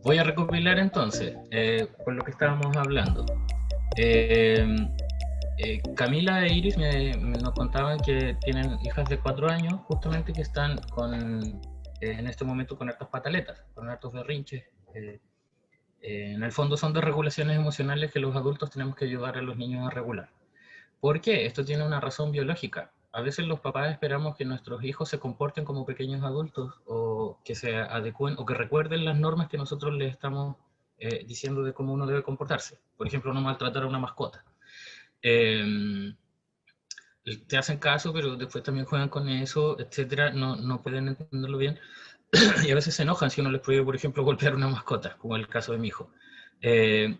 Voy a recopilar entonces, por lo que estábamos hablando. Eh, Camila e Iris nos contaban que tienen hijas de 4 años, justamente que están en este momento con hartas pataletas, con hartos berrinches. En el fondo son desregulaciones emocionales que los adultos tenemos que ayudar a los niños a regular. ¿Por qué? Esto tiene una razón biológica. A veces los papás esperamos que nuestros hijos se comporten como pequeños adultos o que se adecúen o que recuerden las normas que nosotros les estamos diciendo de cómo uno debe comportarse. Por ejemplo, no maltratar a una mascota. Eh, Te hacen caso, pero después también juegan con eso, etcétera. No pueden entenderlo bien y a veces se enojan si uno les prohíbe, por ejemplo, golpear una mascota, como el caso de mi hijo. Eh,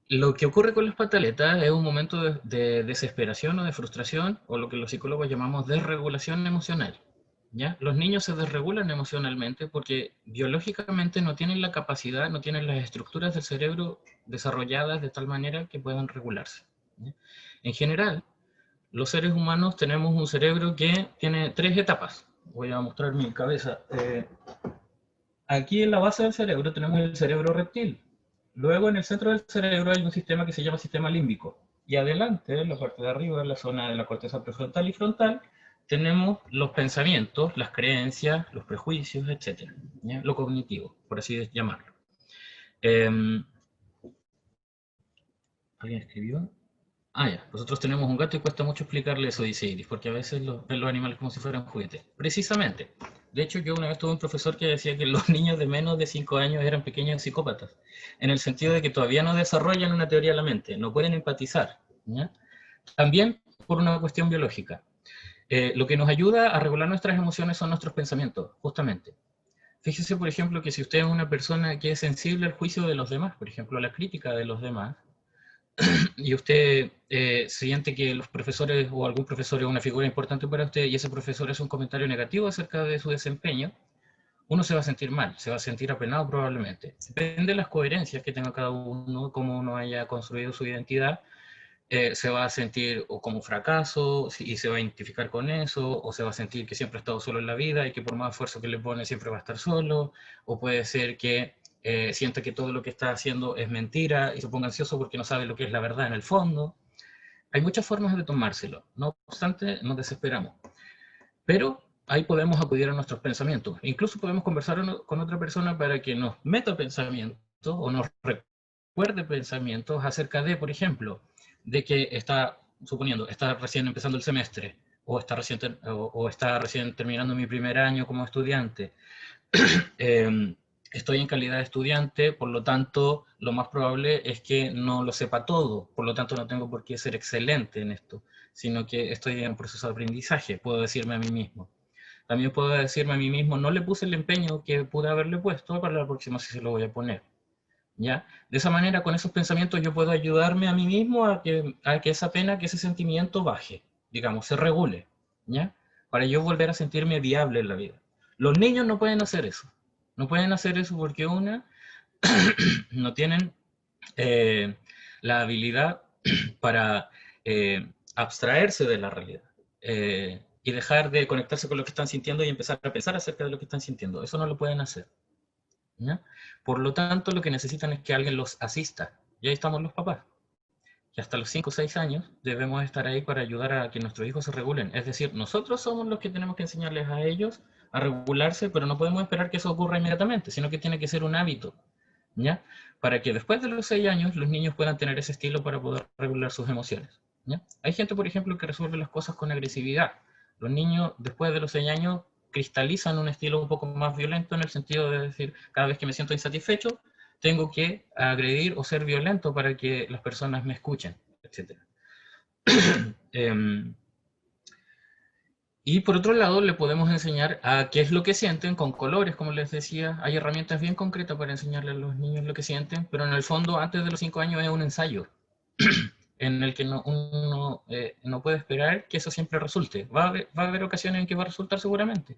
lo que ocurre con las pataletas es un momento de desesperación o de frustración, o lo que los psicólogos llamamos desregulación emocional. ¿Ya? Los niños se desregulan emocionalmente porque biológicamente no tienen la capacidad, no tienen las estructuras del cerebro desarrolladas de tal manera que puedan regularse. ¿Ya? En general, los seres humanos tenemos un cerebro que tiene 3 etapas. Voy a mostrar mi cabeza. Aquí en la base del cerebro tenemos el cerebro reptil. Luego en el centro del cerebro hay un sistema que se llama sistema límbico. Y adelante, en la parte de arriba, en la zona de la corteza prefrontal y frontal, tenemos los pensamientos, las creencias, los prejuicios, etc. ¿Ya? Lo cognitivo, por así llamarlo. Eh, ¿Alguien escribió? Ah, ya. Nosotros tenemos un gato y cuesta mucho explicarle eso, dice Iris, porque a veces ven los animales como si fueran juguetes. Precisamente. De hecho, yo una vez tuve un profesor que decía que los niños de menos de 5 años eran pequeños psicópatas, en el sentido de que todavía no desarrollan una teoría de la mente, no pueden empatizar. ¿Ya? También por una cuestión biológica. Lo que nos ayuda a regular nuestras emociones son nuestros pensamientos, justamente. Fíjese, por ejemplo, que si usted es una persona que es sensible al juicio de los demás, por ejemplo, a la crítica de los demás, y usted siente que los profesores o algún profesor es una figura importante para usted y ese profesor es un comentario negativo acerca de su desempeño, uno se va a sentir mal, se va a sentir apenado probablemente. Depende de las coherencias que tenga cada uno, cómo uno haya construido su identidad, se va a sentir o como un fracaso y se va a identificar con eso, o se va a sentir que siempre ha estado solo en la vida y que por más esfuerzo que le pone siempre va a estar solo, o puede ser que sienta que todo lo que está haciendo es mentira y se ponga ansioso porque no sabe lo que es la verdad en el fondo. Hay muchas formas de tomárselo, no obstante nos desesperamos, pero ahí podemos acudir a nuestros pensamientos. Incluso podemos conversar con otra persona para que nos meta pensamientos o nos recuerde pensamientos acerca de, por ejemplo, de que está, suponiendo, está recién empezando el semestre o está recién terminando mi primer año como estudiante. eh, Estoy en calidad de estudiante, por lo tanto, lo más probable es que no lo sepa todo, por lo tanto no tengo por qué ser excelente en esto, sino que estoy en un proceso de aprendizaje, puedo decirme a mí mismo. También puedo decirme a mí mismo, no le puse el empeño que pude haberle puesto, para la próxima sí se lo voy a poner. ¿Ya? De esa manera, con esos pensamientos, yo puedo ayudarme a mí mismo a que esa pena, que ese sentimiento baje, digamos, se regule, ¿ya? Para yo volver a sentirme viable en la vida. Los niños no pueden hacer eso. No pueden hacer eso porque no tienen eh, la habilidad para abstraerse de la realidad y dejar de conectarse con lo que están sintiendo y empezar a pensar acerca de lo que están sintiendo. Eso no lo pueden hacer. ¿Ya? Por lo tanto, lo que necesitan es que alguien los asista. Y ahí estamos los papás. Y hasta los 5 o 6 años debemos estar ahí para ayudar a que nuestros hijos se regulen. Es decir, nosotros somos los que tenemos que enseñarles a ellos a regularse, pero no podemos esperar que eso ocurra inmediatamente, sino que tiene que ser un hábito. ¿Ya? Para que después de los 6 años los niños puedan tener ese estilo para poder regular sus emociones. ¿Ya? Hay gente, por ejemplo, que resuelve las cosas con agresividad. Los niños, después de los 6 años, cristalizan un estilo un poco más violento en el sentido de decir, cada vez que me siento insatisfecho, tengo que agredir o ser violento para que las personas me escuchen, etc. Y por otro lado, le podemos enseñar a qué es lo que sienten con colores, como les decía. Hay herramientas bien concretas para enseñarle a los niños lo que sienten, pero en el fondo, antes de los 5 años es un ensayo en el que uno no puede esperar que eso siempre resulte. Va a haber ocasiones en que va a resultar seguramente,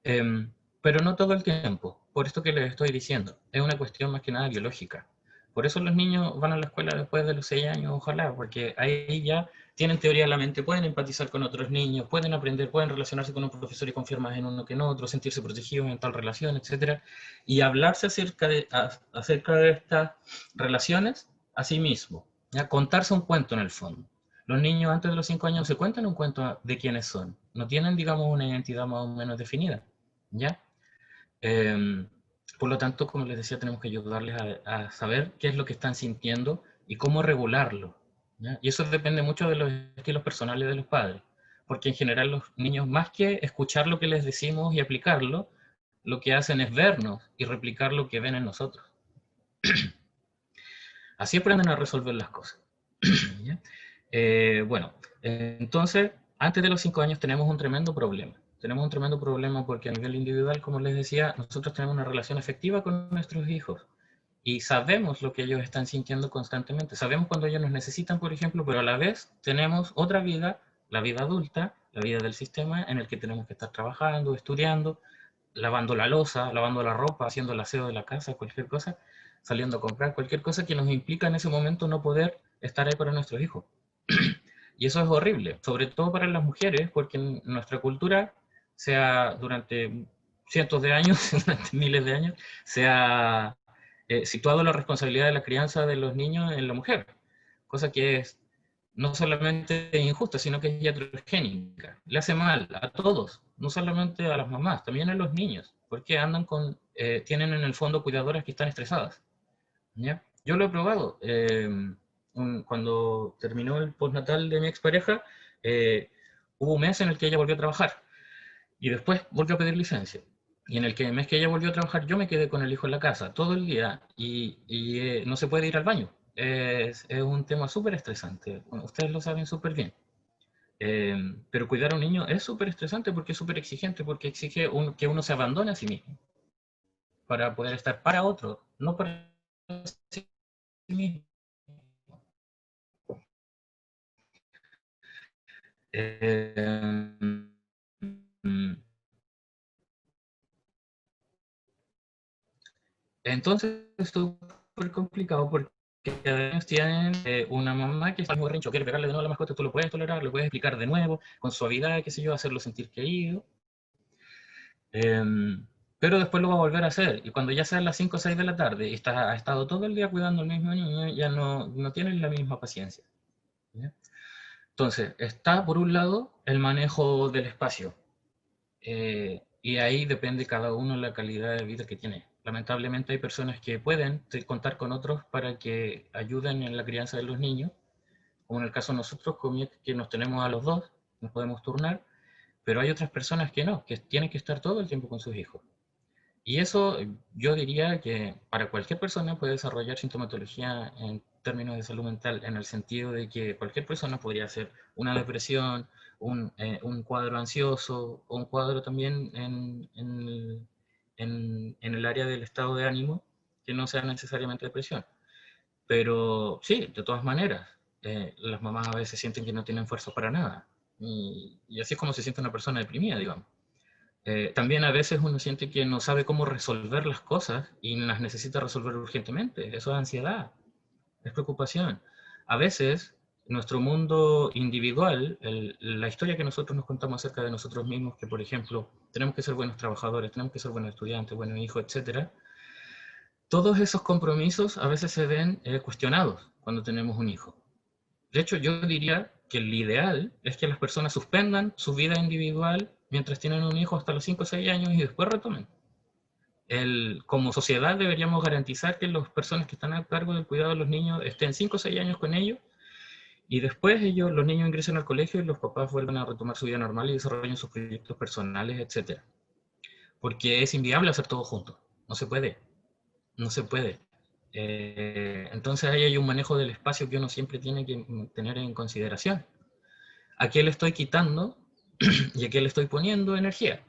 pero no todo el tiempo. Por esto que les estoy diciendo, es una cuestión más que nada biológica. Por eso los niños van a la escuela después de los 6 años, ojalá, porque ahí ya tienen teoría de la mente, pueden empatizar con otros niños, pueden aprender, pueden relacionarse con un profesor y confiar más en uno que en otro, sentirse protegidos en tal relación, etcétera, y hablarse acerca de estas relaciones a sí mismo, ¿ya? Contarse un cuento en el fondo. Los niños antes de los 5 años se cuentan un cuento de quiénes son, no tienen, digamos, una identidad más o menos definida, ¿ya? Eh, por lo tanto, como les decía, tenemos que ayudarles a saber qué es lo que están sintiendo y cómo regularlo, ¿ya? Y eso depende mucho de los estilos personales de los padres, porque en general los niños, más que escuchar lo que les decimos y aplicarlo, lo que hacen es vernos y replicar lo que ven en nosotros. Así aprenden a resolver las cosas. ¿Ya? Bueno, entonces, antes de los 5 años tenemos un tremendo problema. Tenemos un tremendo problema porque a nivel individual, como les decía, nosotros tenemos una relación afectiva con nuestros hijos y sabemos lo que ellos están sintiendo constantemente. Sabemos cuando ellos nos necesitan, por ejemplo, pero a la vez tenemos otra vida, la vida adulta, la vida del sistema, en el que tenemos que estar trabajando, estudiando, lavando la loza, lavando la ropa, haciendo el aseo de la casa, cualquier cosa, saliendo a comprar, cualquier cosa que nos implica en ese momento no poder estar ahí para nuestros hijos. Y eso es horrible, sobre todo para las mujeres, porque en nuestra cultura, sea durante cientos de años, durante miles de años, se ha situado la responsabilidad de la crianza de los niños en la mujer, cosa que es no solamente injusta, sino que es iatrogénica. Le hace mal a todos, no solamente a las mamás, también a los niños, porque andan tienen en el fondo cuidadoras que están estresadas. ¿Ya? Yo lo he probado. Cuando terminó el postnatal de mi expareja, hubo un mes en el que ella volvió a trabajar y después volvió a pedir licencia. Y en el mes que ella volvió a trabajar, yo me quedé con el hijo en la casa todo el día y no se puede ir al baño. Es un tema súper estresante. Bueno, ustedes lo saben súper bien. Pero cuidar a un niño es súper estresante porque es súper exigente, porque exige que uno se abandone a sí mismo para poder estar para otro, no para sí mismo. Eh, entonces es súper complicado porque además tienen una mamá que está muy rincho, quiere pegarle de nuevo a la mascota, tú lo puedes tolerar, lo puedes explicar de nuevo, con suavidad, qué sé yo, hacerlo sentir querido. Eh, pero después lo va a volver a hacer. Y cuando ya sean las 5 o 6 de la tarde y ha estado todo el día cuidando al mismo niño, ya no tienen la misma paciencia. ¿Ya? Entonces, está por un lado el manejo del espacio. Y ahí depende cada uno la calidad de vida que tiene. Lamentablemente hay personas que pueden contar con otros para que ayuden en la crianza de los niños, como en el caso de nosotros, que nos tenemos a los dos, nos podemos turnar, pero hay otras personas que no, que tienen que estar todo el tiempo con sus hijos. Y eso yo diría que para cualquier persona puede desarrollar sintomatología en términos de salud mental, en el sentido de que cualquier persona podría hacer una depresión, un cuadro ansioso o un cuadro también en el área del estado de ánimo que no sea necesariamente depresión. Pero sí, de todas maneras, las mamás a veces sienten que no tienen fuerza para nada. Y así es como se siente una persona deprimida, digamos. También a veces uno siente que no sabe cómo resolver las cosas y las necesita resolver urgentemente. Eso es ansiedad, es preocupación. A veces nuestro mundo individual, la historia que nosotros nos contamos acerca de nosotros mismos, que por ejemplo tenemos que ser buenos trabajadores, tenemos que ser buenos estudiantes, buenos hijos, etcétera, todos esos compromisos a veces se ven cuestionados cuando tenemos un hijo. De hecho, yo diría que el ideal es que las personas suspendan su vida individual mientras tienen un hijo hasta los 5 o 6 años y después retomen. Como sociedad deberíamos garantizar que las personas que están a cargo del cuidado de los niños estén 5 o 6 años con ellos y después los niños ingresen al colegio y los papás vuelvan a retomar su vida normal y desarrollen sus proyectos personales, etc. Porque es inviable hacer todo junto. No se puede. No se puede. Entonces ahí hay un manejo del espacio que uno siempre tiene que tener en consideración. ¿A qué le estoy quitando y a qué le estoy poniendo energía?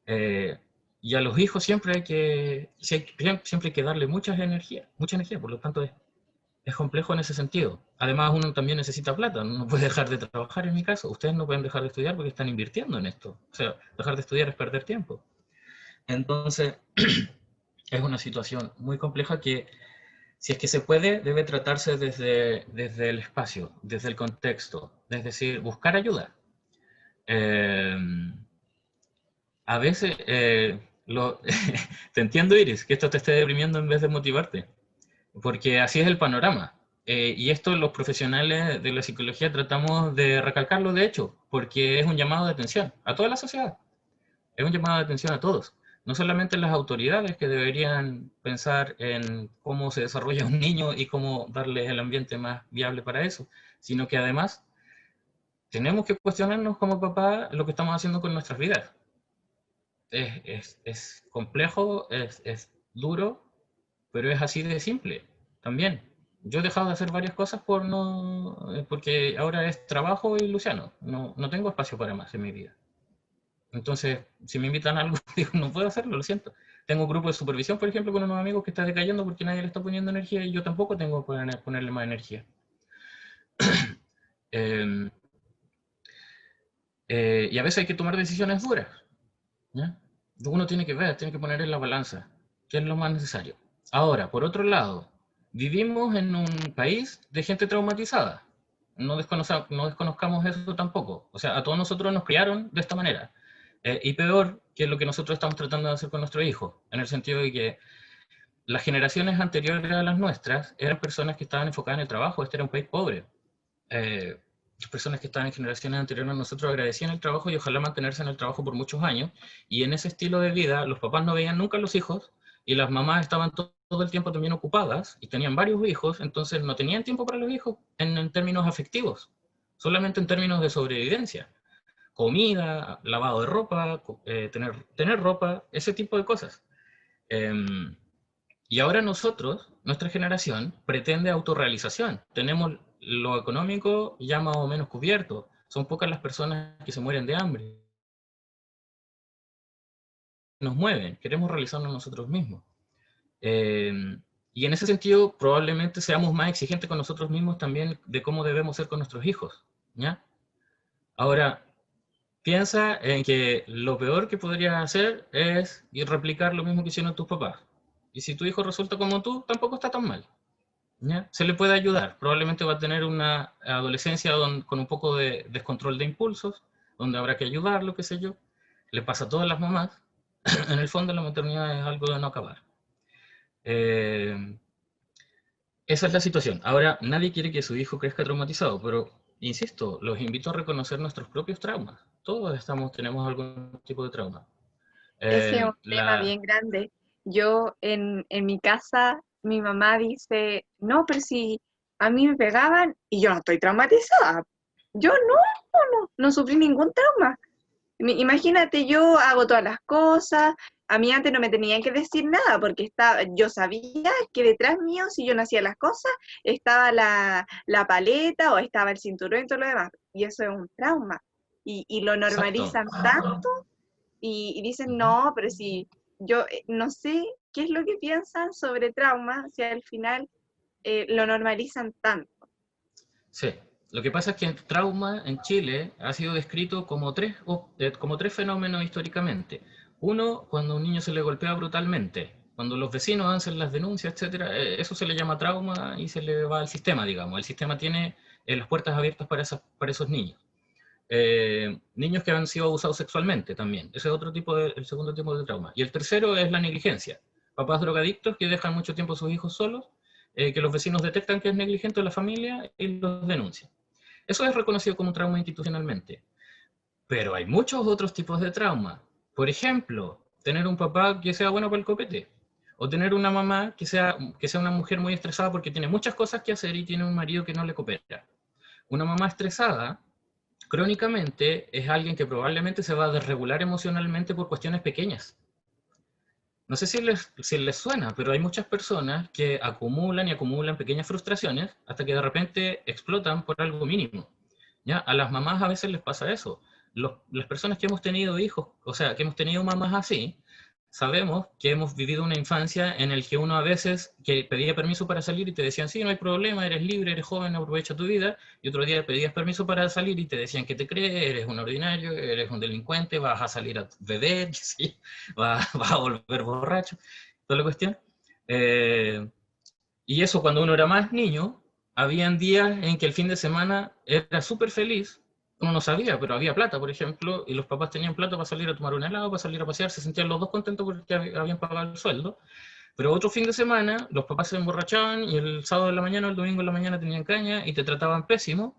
Eh, y a los hijos siempre hay que darle mucha energía, por lo tanto es complejo en ese sentido. Además uno también necesita plata, no puede dejar de trabajar en mi caso, ustedes no pueden dejar de estudiar porque están invirtiendo en esto, o sea, dejar de estudiar es perder tiempo. Entonces es una situación muy compleja que Si es que se puede, debe tratarse desde el espacio, desde el contexto, es decir, buscar ayuda. Eh, a veces, te entiendo, Iris, que esto te esté deprimiendo en vez de motivarte, porque así es el panorama. Y esto los profesionales de la psicología tratamos de recalcarlo, de hecho, porque es un llamado de atención a toda la sociedad. Es un llamado de atención a todos, no solamente las autoridades que deberían pensar en cómo se desarrolla un niño y cómo darles el ambiente más viable para eso, sino que además tenemos que cuestionarnos como papá lo que estamos haciendo con nuestras vidas. Es complejo, es duro, pero es así de simple también. Yo he dejado de hacer varias cosas porque ahora es trabajo y Luciano. No tengo espacio para más en mi vida. Entonces, si me invitan a algo, digo, no puedo hacerlo, lo siento. Tengo un grupo de supervisión, por ejemplo, con unos amigos que está decayendo porque nadie le está poniendo energía y yo tampoco tengo que ponerle más energía. Eh, y a veces hay que tomar decisiones duras, ¿ya? Uno tiene que ver, tiene que poner en la balanza qué es lo más necesario. Ahora, por otro lado, vivimos en un país de gente traumatizada. No desconozcamos eso tampoco. O sea, a todos nosotros nos criaron de esta manera. Y peor que lo que nosotros estamos tratando de hacer con nuestro hijo, en el sentido de que las generaciones anteriores a las nuestras eran personas que estaban enfocadas en el trabajo. Este era un país pobre. Las personas que estaban en generaciones anteriores a nosotros agradecían el trabajo y ojalá mantenerse en el trabajo por muchos años. Y en ese estilo de vida, los papás no veían nunca a los hijos y las mamás estaban todo el tiempo también ocupadas y tenían varios hijos, entonces no tenían tiempo para los hijos en términos afectivos, solamente en términos de sobrevivencia. Comida, lavado de ropa, tener ropa, ese tipo de cosas. Eh, y ahora nosotros, nuestra generación, pretende autorrealización. Tenemos lo económico ya más o menos cubierto. Son pocas las personas que se mueren de hambre. Nos mueven, queremos realizarnos nosotros mismos. Eh, y en ese sentido, probablemente seamos más exigentes con nosotros mismos también de cómo debemos ser con nuestros hijos. ¿Ya? Ahora, piensa en que lo peor que podrías hacer es ir a replicar lo mismo que hicieron tus papás. Y si tu hijo resulta como tú, tampoco está tan mal. ¿Ya? Se le puede ayudar. Probablemente va a tener una adolescencia con un poco de descontrol de impulsos, donde habrá que ayudarlo, qué sé yo. Le pasa a todas las mamás. En el fondo la maternidad es algo de no acabar. Eh, Esa es la situación. Ahora, nadie quiere que su hijo crezca traumatizado, pero, insisto, los invito a reconocer nuestros propios traumas. Todos tenemos algún tipo de trauma. Ese es un Eh, tema la, bien grande. Yo en mi casa, mi mamá dice, no, pero si a mí me pegaban y yo no estoy traumatizada. Yo no sufrí ningún trauma. Imagínate, yo hago todas las cosas, a mí antes no me tenían que decir nada porque yo sabía que detrás mío, si yo no hacía las cosas, estaba la paleta o estaba el cinturón y todo lo demás. Y eso es un trauma. Y lo exacto. normalizan tanto y dicen, no, pero si yo no sé qué es lo que piensan sobre trauma, si al final lo normalizan tanto. Sí, lo que pasa es que el trauma en Chile ha sido descrito como tres fenómenos históricamente. Uno, cuando a un niño se le golpea brutalmente, cuando los vecinos hacen las denuncias, etcétera, eso se le llama trauma y se le va al sistema, digamos. El sistema tiene las puertas abiertas para esos niños. Niños que han sido abusados sexualmente también. Ese es el segundo tipo de trauma. Y el tercero es la negligencia. Papás drogadictos que dejan mucho tiempo a sus hijos solos, que los vecinos detectan que es negligente la familia y los denuncian. Eso es reconocido como trauma institucionalmente. Pero hay muchos otros tipos de trauma. Por ejemplo, tener un papá que sea bueno para el copete. O tener una mamá que sea una mujer muy estresada porque tiene muchas cosas que hacer y tiene un marido que no le coopera. Una mamá estresada crónicamente es alguien que probablemente se va a desregular emocionalmente por cuestiones pequeñas. No sé si les suena, pero hay muchas personas que acumulan y acumulan pequeñas frustraciones hasta que de repente explotan por algo mínimo. ¿Ya? A las mamás a veces les pasa eso. Las personas que hemos tenido hijos, o sea, que hemos tenido mamás así, sabemos que hemos vivido una infancia en el que uno a veces que pedía permiso para salir y te decían, sí, no hay problema, eres libre, eres joven, aprovecha tu vida, y otro día pedías permiso para salir y te decían que te crees, eres un ordinario, eres un delincuente, vas a salir a beber, ¿sí? Vas a volver borracho, toda la cuestión. Eh, Y eso cuando uno era más niño, habían días en que el fin de semana era súper feliz, uno no sabía, pero había plata, por ejemplo, y los papás tenían plata para salir a tomar un helado, para salir a pasear, se sentían los dos contentos porque habían pagado el sueldo. Pero otro fin de semana, los papás se emborrachaban y el sábado de la mañana o el domingo de la mañana tenían caña y te trataban pésimo.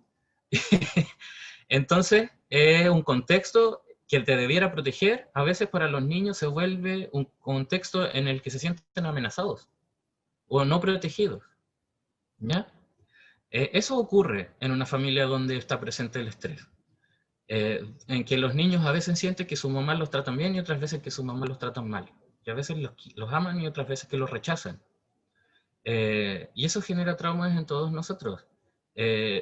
Entonces, es un contexto que te debiera proteger, a veces para los niños se vuelve un contexto en el que se sienten amenazados o no protegidos. ¿Ya? Eso ocurre en una familia donde está presente el estrés. En que los niños a veces sienten que sus mamás los tratan bien y otras veces que sus mamás los tratan mal. Y a veces los aman y otras veces que los rechazan. Y eso genera traumas en todos nosotros.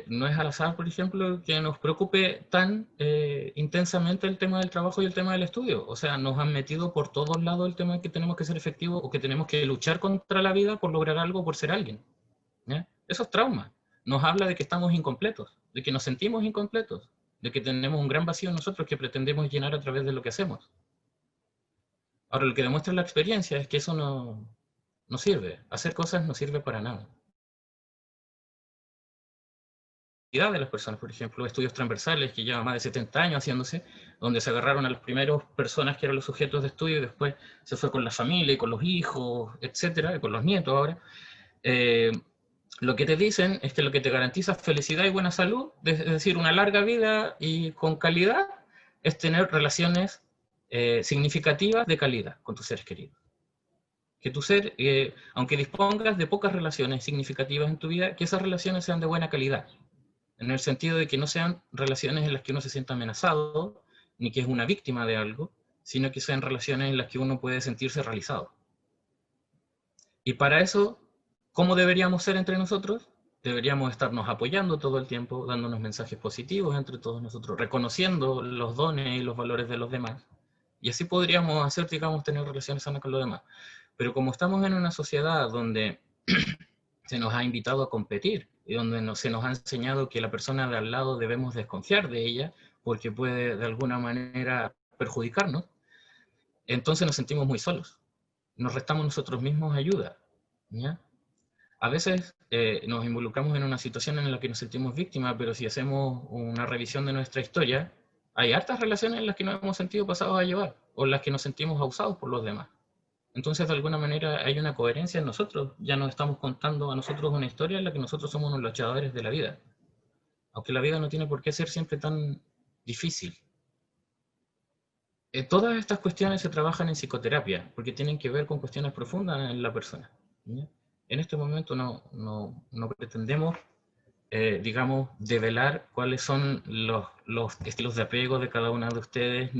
No es al azar, por ejemplo, que nos preocupe tan intensamente el tema del trabajo y el tema del estudio. O sea, nos han metido por todos lados el tema de que tenemos que ser efectivos o que tenemos que luchar contra la vida por lograr algo, por ser alguien. ¿Ya? Eso es trauma. Nos habla de que estamos incompletos, de que nos sentimos incompletos, de que tenemos un gran vacío en nosotros que pretendemos llenar a través de lo que hacemos. Ahora, lo que demuestra la experiencia es que eso no sirve. Hacer cosas no sirve para nada. De las personas, por ejemplo, estudios transversales que llevan más de 70 años haciéndose, donde se agarraron a las primeras personas que eran los sujetos de estudio y después se fue con la familia y con los hijos, etcétera, y con los nietos ahora. Lo que te dicen es que lo que te garantiza felicidad y buena salud, es decir, una larga vida y con calidad, es tener relaciones significativas de calidad con tus seres queridos. Que tu ser, aunque dispongas de pocas relaciones significativas en tu vida, que esas relaciones sean de buena calidad, en el sentido de que no sean relaciones en las que uno se sienta amenazado, ni que es una víctima de algo, sino que sean relaciones en las que uno puede sentirse realizado. Y para eso, ¿cómo deberíamos ser entre nosotros? Deberíamos estarnos apoyando todo el tiempo, dándonos mensajes positivos entre todos nosotros, reconociendo los dones y los valores de los demás. Y así podríamos hacer, digamos, tener relaciones sanas con los demás. Pero como estamos en una sociedad donde se nos ha invitado a competir y donde se nos ha enseñado que la persona de al lado debemos desconfiar de ella porque puede de alguna manera perjudicarnos, entonces nos sentimos muy solos. Nos restamos nosotros mismos ayuda. ¿Ya? A veces nos involucramos en una situación en la que nos sentimos víctimas, pero si hacemos una revisión de nuestra historia, hay hartas relaciones en las que nos hemos sentido pasados a llevar, o en las que nos sentimos abusados por los demás. Entonces, de alguna manera, hay una coherencia en nosotros. Ya nos estamos contando a nosotros una historia en la que nosotros somos unos luchadores de la vida. Aunque la vida no tiene por qué ser siempre tan difícil. Todas estas cuestiones se trabajan en psicoterapia, porque tienen que ver con cuestiones profundas en la persona. ¿Ya? En este momento no pretendemos, digamos, develar cuáles son los estilos de apego de cada una de ustedes,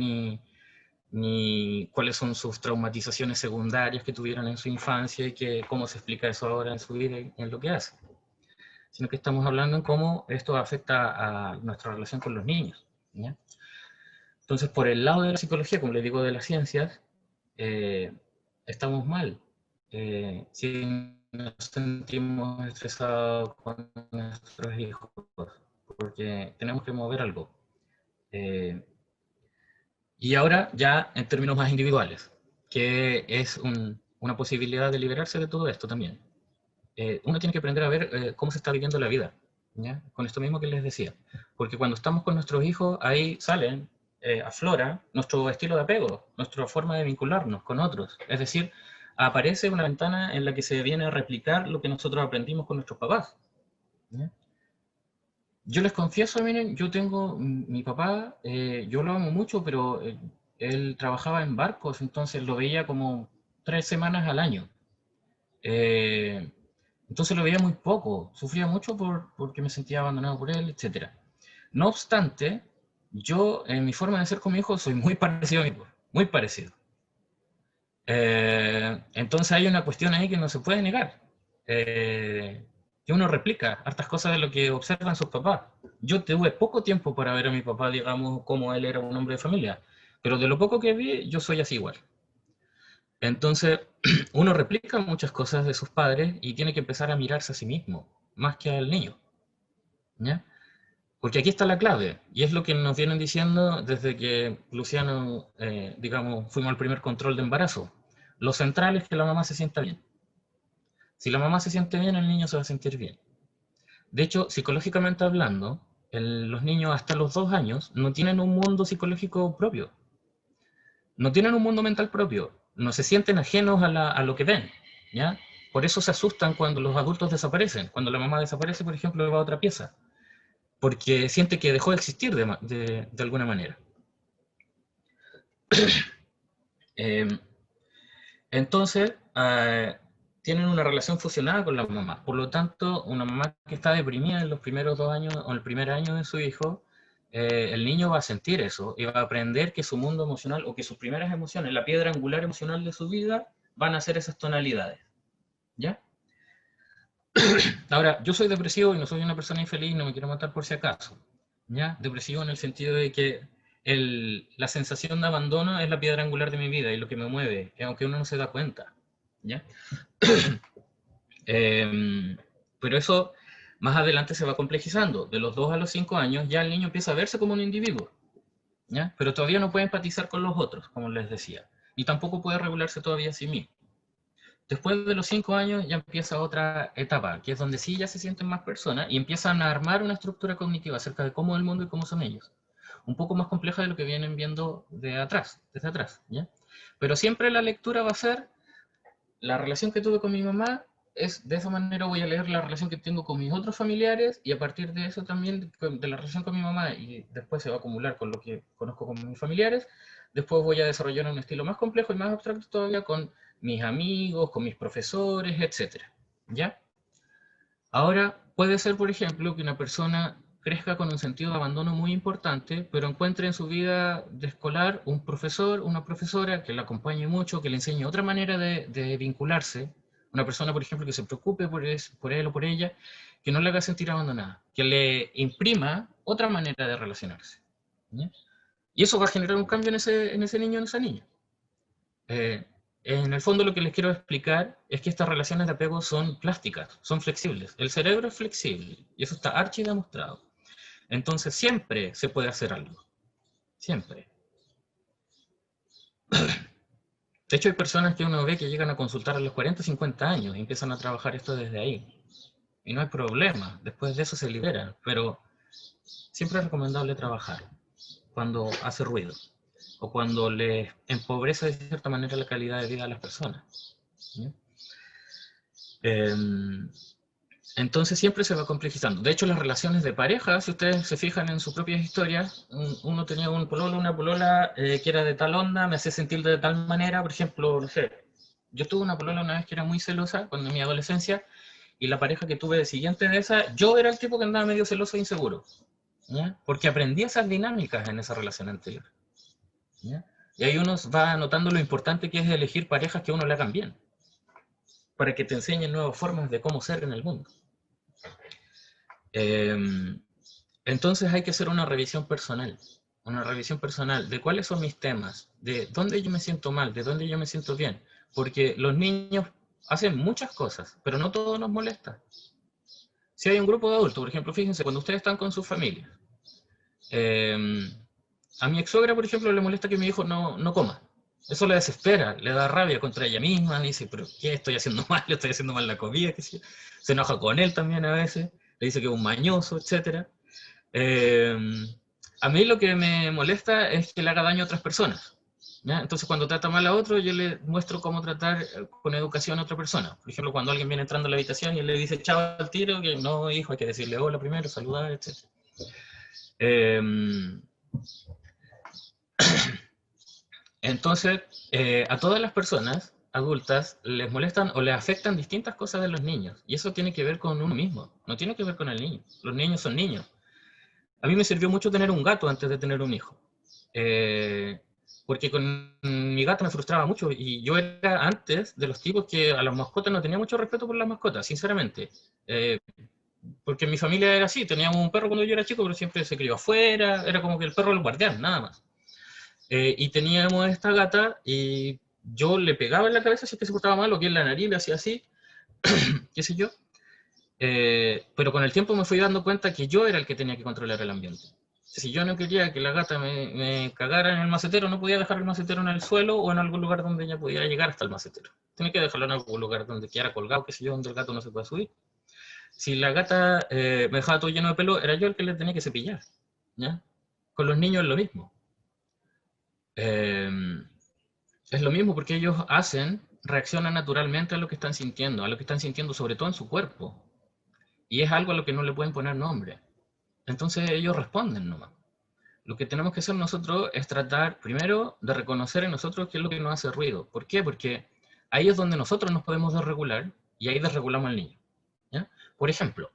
ni cuáles son sus traumatizaciones secundarias que tuvieron en su infancia y cómo se explica eso ahora en su vida y en lo que hace. Sino que estamos hablando en cómo esto afecta a nuestra relación con los niños. ¿Ya? Entonces, por el lado de la psicología, como les digo, de las ciencias, estamos mal. Si nos sentimos estresados con nuestros hijos, porque tenemos que mover algo. Y ahora ya en términos más individuales, que es una posibilidad de liberarse de todo esto también. Uno tiene que aprender a ver cómo se está viviendo la vida, ¿ya? Con esto mismo que les decía. Porque cuando estamos con nuestros hijos, ahí salen, aflora nuestro estilo de apego, nuestra forma de vincularnos con otros. Es decir, aparece una ventana en la que se viene a replicar lo que nosotros aprendimos con nuestros papás. ¿Ya? Yo les confieso, miren, yo tengo, mi papá, yo lo amo mucho, pero él trabajaba en barcos, entonces lo veía como 3 semanas al año. Eh, entonces lo veía muy poco, sufría mucho porque me sentía abandonado por él, etc. No obstante, yo en mi forma de ser con mi hijo soy muy parecido a mi hijo, muy parecido. Entonces hay una cuestión ahí que no se puede negar. Que uno replica hartas cosas de lo que observan sus papás. Yo tuve poco tiempo para ver a mi papá, digamos, como él era un hombre de familia, pero de lo poco que vi, yo soy así igual. Entonces, uno replica muchas cosas de sus padres y tiene que empezar a mirarse a sí mismo, más que al niño. ¿Ya? Porque aquí está la clave, y es lo que nos vienen diciendo desde que Luciano, digamos, fuimos al primer control de embarazo. Lo central es que la mamá se sienta bien. Si la mamá se siente bien, el niño se va a sentir bien. De hecho, psicológicamente hablando, los niños hasta los 2 años no tienen un mundo psicológico propio, no tienen un mundo mental propio, no se sienten ajenos a lo que ven, ¿ya? Por eso se asustan cuando los adultos desaparecen. Cuando la mamá desaparece, por ejemplo, va a otra pieza, porque siente que dejó de existir de alguna manera. Entonces, tienen una relación fusionada con la mamá. Por lo tanto, una mamá que está deprimida en los primeros 2 años o el primer año de su hijo, el niño va a sentir eso y va a aprender que su mundo emocional o que sus primeras emociones, la piedra angular emocional de su vida, van a ser esas tonalidades. ¿Ya? Ahora, yo soy depresivo y no soy una persona infeliz, no me quiero matar por si acaso. ¿Ya? Depresivo en el sentido de que la sensación de abandono es la piedra angular de mi vida y lo que me mueve, aunque uno no se da cuenta. ¿Ya? Pero eso más adelante se va complejizando. De los 2 a los 5 años ya el niño empieza a verse como un individuo, ¿ya? Pero todavía no puede empatizar con los otros, como les decía. Y tampoco puede regularse todavía a sí mismo. Después de los 5 años ya empieza otra etapa, que es donde sí ya se sienten más personas y empiezan a armar una estructura cognitiva acerca de cómo es el mundo y cómo son ellos. Un poco más compleja de lo que vienen viendo desde atrás, ¿ya? Pero siempre la lectura va a ser la relación que tuve con mi mamá, es de esa manera voy a leer la relación que tengo con mis otros familiares y a partir de eso también, de la relación con mi mamá y después se va a acumular con lo que conozco con mis familiares, después voy a desarrollar un estilo más complejo y más abstracto todavía con mis amigos, con mis profesores, etc. ¿Ya? Ahora, puede ser, por ejemplo, que una persona crezca con un sentido de abandono muy importante, pero encuentre en su vida de escolar un profesor, una profesora que la acompañe mucho, que le enseñe otra manera de vincularse, una persona, por ejemplo, que se preocupe por él o por ella, que no le haga sentir abandonada, que le imprima otra manera de relacionarse. ¿Ya? Y eso va a generar un cambio en ese niño o en esa niña. En el fondo lo que les quiero explicar es que estas relaciones de apego son plásticas, son flexibles. El cerebro es flexible y eso está archi demostrado. Entonces siempre se puede hacer algo. Siempre. De hecho hay personas que uno ve que llegan a consultar a los 40, 50 años y empiezan a trabajar esto desde ahí. Y no hay problema, después de eso se liberan. Pero siempre es recomendable trabajar cuando hace ruido o cuando les empobrece de cierta manera la calidad de vida a las personas. ¿Sí? Entonces siempre se va complejizando. De hecho, las relaciones de pareja, si ustedes se fijan en sus propias historias, uno tenía un pololo, una polola que era de tal onda, me hacía sentir de tal manera, por ejemplo, no sé, yo tuve una polola una vez que era muy celosa cuando en mi adolescencia, y la pareja que tuve de siguiente de esa, yo era el tipo que andaba medio celoso e inseguro, ¿ya? Porque aprendí esas dinámicas en esa relación anterior, ¿ya? Y ahí uno va notando lo importante que es elegir parejas que a uno le hagan bien, para que te enseñen nuevas formas de cómo ser en el mundo. Entonces hay que hacer una revisión personal de cuáles son mis temas, de dónde yo me siento mal, de dónde yo me siento bien, porque los niños hacen muchas cosas, pero no todo nos molesta. Si hay un grupo de adultos, por ejemplo, fíjense, cuando ustedes están con sus familias, a mi ex suegra, por ejemplo, le molesta que mi hijo no coma. Eso le desespera, le da rabia contra ella misma, dice, pero ¿qué estoy haciendo mal? Le estoy haciendo mal la comida, qué sé yo. Se enoja con él también a veces, le dice que es un mañoso, etc. A mí lo que me molesta es que le haga daño a otras personas, ¿ya? Entonces cuando trata mal a otro, yo le muestro cómo tratar con educación a otra persona. Por ejemplo, cuando alguien viene entrando a la habitación y él le dice chao al tiro, que no, hijo, hay que decirle hola primero, saludar, etc. Entonces, a todas las personas adultas les molestan o les afectan distintas cosas de los niños. Y eso tiene que ver con uno mismo, no tiene que ver con el niño. Los niños son niños. A mí me sirvió mucho tener un gato antes de tener un hijo. Porque con mi gato me frustraba mucho y yo era antes de los tipos que a las mascotas no tenía mucho respeto por las mascotas, sinceramente. Porque mi familia era así, teníamos un perro cuando yo era chico, pero siempre se crió afuera, era como que el perro era el guardián, nada más. Y teníamos esta gata y yo le pegaba en la cabeza si es que se portaba mal o que en la nariz le hacía así, qué sé yo. Pero con el tiempo me fui dando cuenta que yo era el que tenía que controlar el ambiente. Si yo no quería que la gata me cagara en el macetero, no podía dejar el macetero en el suelo o en algún lugar donde ella pudiera llegar hasta el macetero. Tenía que dejarlo en algún lugar donde quedara colgado, qué sé yo, donde el gato no se pueda subir. Si la gata me dejaba todo lleno de pelo, era yo el que le tenía que cepillar. ¿Ya? Con los niños es lo mismo. Eh, es lo mismo porque ellos reaccionan naturalmente a lo que están sintiendo sobre todo en su cuerpo. Y es algo a lo que no le pueden poner nombre. Entonces ellos responden nomás. Lo que tenemos que hacer nosotros es tratar primero de reconocer en nosotros qué es lo que nos hace ruido. ¿Por qué? Porque ahí es donde nosotros nos podemos desregular y ahí desregulamos al niño. ¿Ya? Por ejemplo,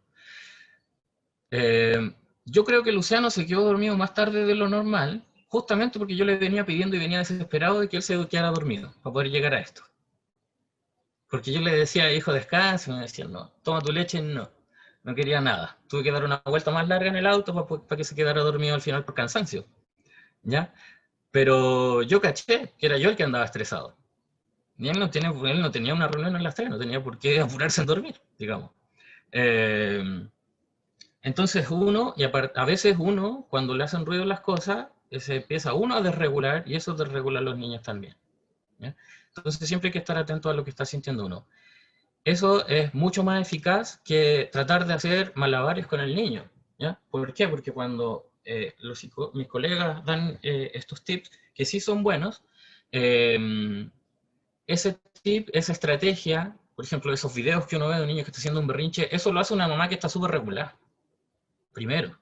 yo creo que Luciano se quedó dormido más tarde de lo normal, justamente porque yo le venía pidiendo y venía desesperado de que él se quedara dormido para poder llegar a esto. Porque yo le decía, hijo, descansa, y me decían, no, toma tu leche, no. No quería nada. Tuve que dar una vuelta más larga en el auto para que se quedara dormido al final por cansancio. ¿Ya? Pero yo caché que era yo el que andaba estresado. Y él no tenía una reunión a las 3, no tenía por qué apurarse en dormir, digamos. Eh, entonces a veces uno, cuando le hacen ruido las cosas, se empieza uno a desregular y eso desregula a los niños también. ¿Ya? Entonces siempre hay que estar atento a lo que está sintiendo uno. Eso es mucho más eficaz que tratar de hacer malabares con el niño. ¿Ya? ¿Por qué? Porque cuando mis colegas dan estos tips, que sí son buenos, eh, ese tip, esa estrategia, por ejemplo, esos videos que uno ve de un niño que está haciendo un berrinche, eso lo hace una mamá que está súper regular, primero.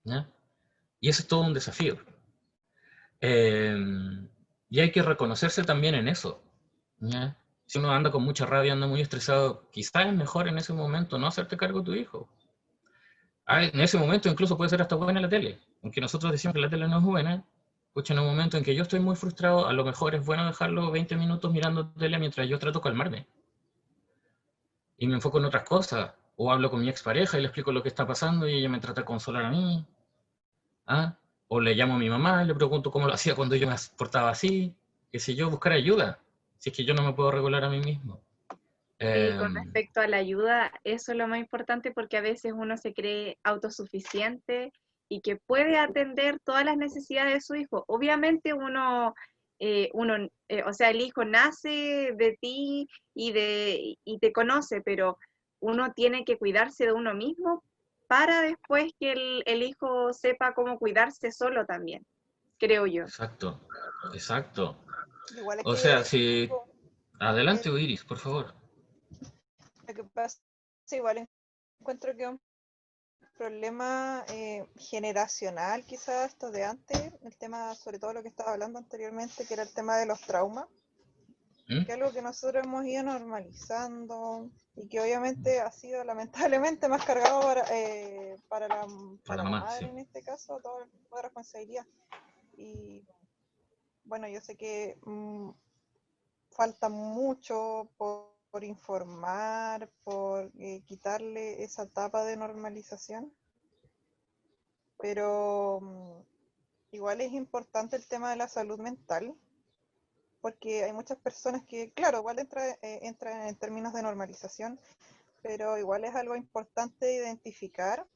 ¿Ya? Y eso es todo un desafío. Eh, y hay que reconocerse también en eso. ¿Ya? Si uno anda con mucha rabia, anda muy estresado, quizás es mejor en ese momento no hacerte cargo de tu hijo. En ese momento incluso puede ser hasta buena la tele. Aunque nosotros decimos que la tele no es buena, pues en un momento en que yo estoy muy frustrado, a lo mejor es bueno dejarlo 20 minutos mirando tele mientras yo trato de calmarme. Y me enfoco en otras cosas. O hablo con mi expareja y le explico lo que está pasando y ella me trata de consolar a mí. ¿Ah? O le llamo a mi mamá y le pregunto cómo lo hacía cuando yo me portaba así. Que si yo buscar ayuda, si es que yo no me puedo regular a mí mismo. Sí, Eh, con respecto a la ayuda, eso es lo más importante porque a veces uno se cree autosuficiente y que puede atender todas las necesidades de su hijo. Obviamente o sea, el hijo nace de ti y te conoce, pero uno tiene que cuidarse de uno mismo para después que el hijo sepa cómo cuidarse solo también, creo yo. exacto, exacto. Igual es O que sea, si... Adelante, el- Iris, por favor. lo que pasa, sí, igual encuentro que es un problema generacional, quizás esto de antes, el tema, sobre todo lo que estaba hablando anteriormente, que era el tema de los traumas, ¿Mm? que es algo que nosotros hemos ido normalizando y que obviamente ha sido lamentablemente más cargado Para la para la mamá, sí. madre en este caso, toda responsabilidad. Y bueno, yo sé que falta mucho por informar, por quitarle esa etapa de normalización, pero igual es importante el tema de la salud mental, porque hay muchas personas que, claro, igual entra en términos de normalización, pero igual es algo importante identificar,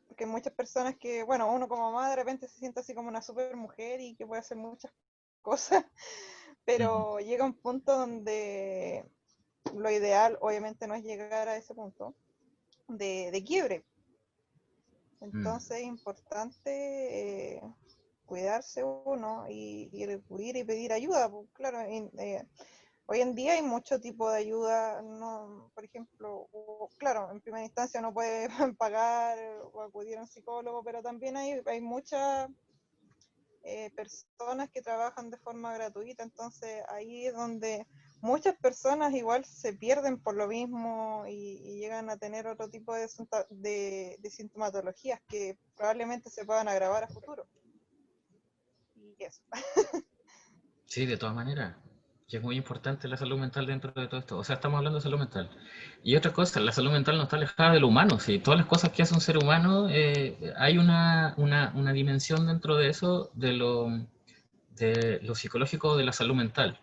porque hay muchas personas que, bueno, uno como mamá de repente se siente así como una super mujer y que puede hacer muchas cosas, Ujú. pero llega un punto donde lo ideal obviamente no es llegar a ese punto de quiebre. Mm. Entonces es importante cuidarse uno y recurrir y pedir ayuda. Pues, claro, hoy en día hay mucho tipo de ayuda. No, por ejemplo, claro, en primera instancia no puede pagar o acudir a un psicólogo, pero también hay muchas personas que trabajan de forma gratuita, entonces ahí es donde muchas personas igual se pierden por lo mismo y llegan a tener otro tipo de sintomatologías que probablemente se puedan agravar a futuro. Y eso. Sí, de todas maneras. Que es muy importante la salud mental dentro de todo esto. O sea, estamos hablando de salud mental. Y otra cosa, la salud mental no está alejada de lo humano. Sí, todas las cosas que hace un ser humano, hay una dimensión dentro de eso, de lo psicológico de la salud mental.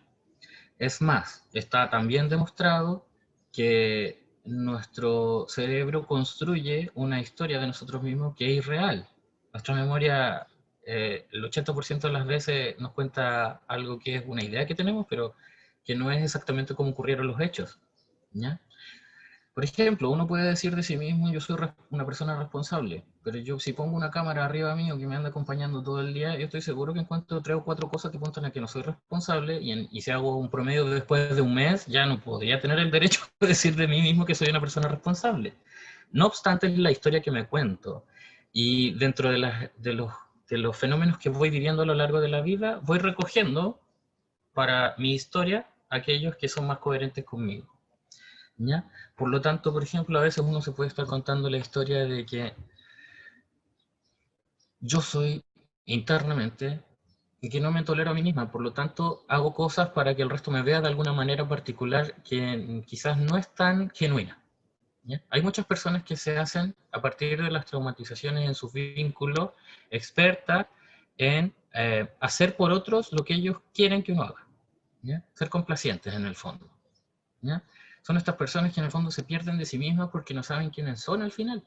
Es más, está también demostrado que nuestro cerebro construye una historia de nosotros mismos que es irreal. Nuestra memoria, el 80% de las veces nos cuenta algo que es una idea que tenemos, pero que no es exactamente como ocurrieron los hechos, ¿ya? Por ejemplo, uno puede decir de sí mismo, yo soy una persona responsable, pero yo si pongo una cámara arriba mío que me anda acompañando todo el día, yo estoy seguro que encuentro 3 o 4 cosas que apuntan a que no soy responsable, y si hago un promedio después de un mes, ya no podría tener el derecho de decir de mí mismo que soy una persona responsable. No obstante, es la historia que me cuento, y dentro de los fenómenos que voy viviendo a lo largo de la vida, voy recogiendo para mi historia aquellos que son más coherentes conmigo, ¿ya? Por lo tanto, por ejemplo, a veces uno se puede estar contando la historia de que yo soy internamente y que no me tolero a mí misma, por lo tanto hago cosas para que el resto me vea de alguna manera particular que quizás no es tan genuina, ¿ya? Hay muchas personas que se hacen a partir de las traumatizaciones en sus vínculos expertas en hacer por otros lo que ellos quieren que uno haga, ¿ya? Ser complacientes en el fondo, ¿ya? Son estas personas que en el fondo se pierden de sí mismas porque no saben quiénes son al final.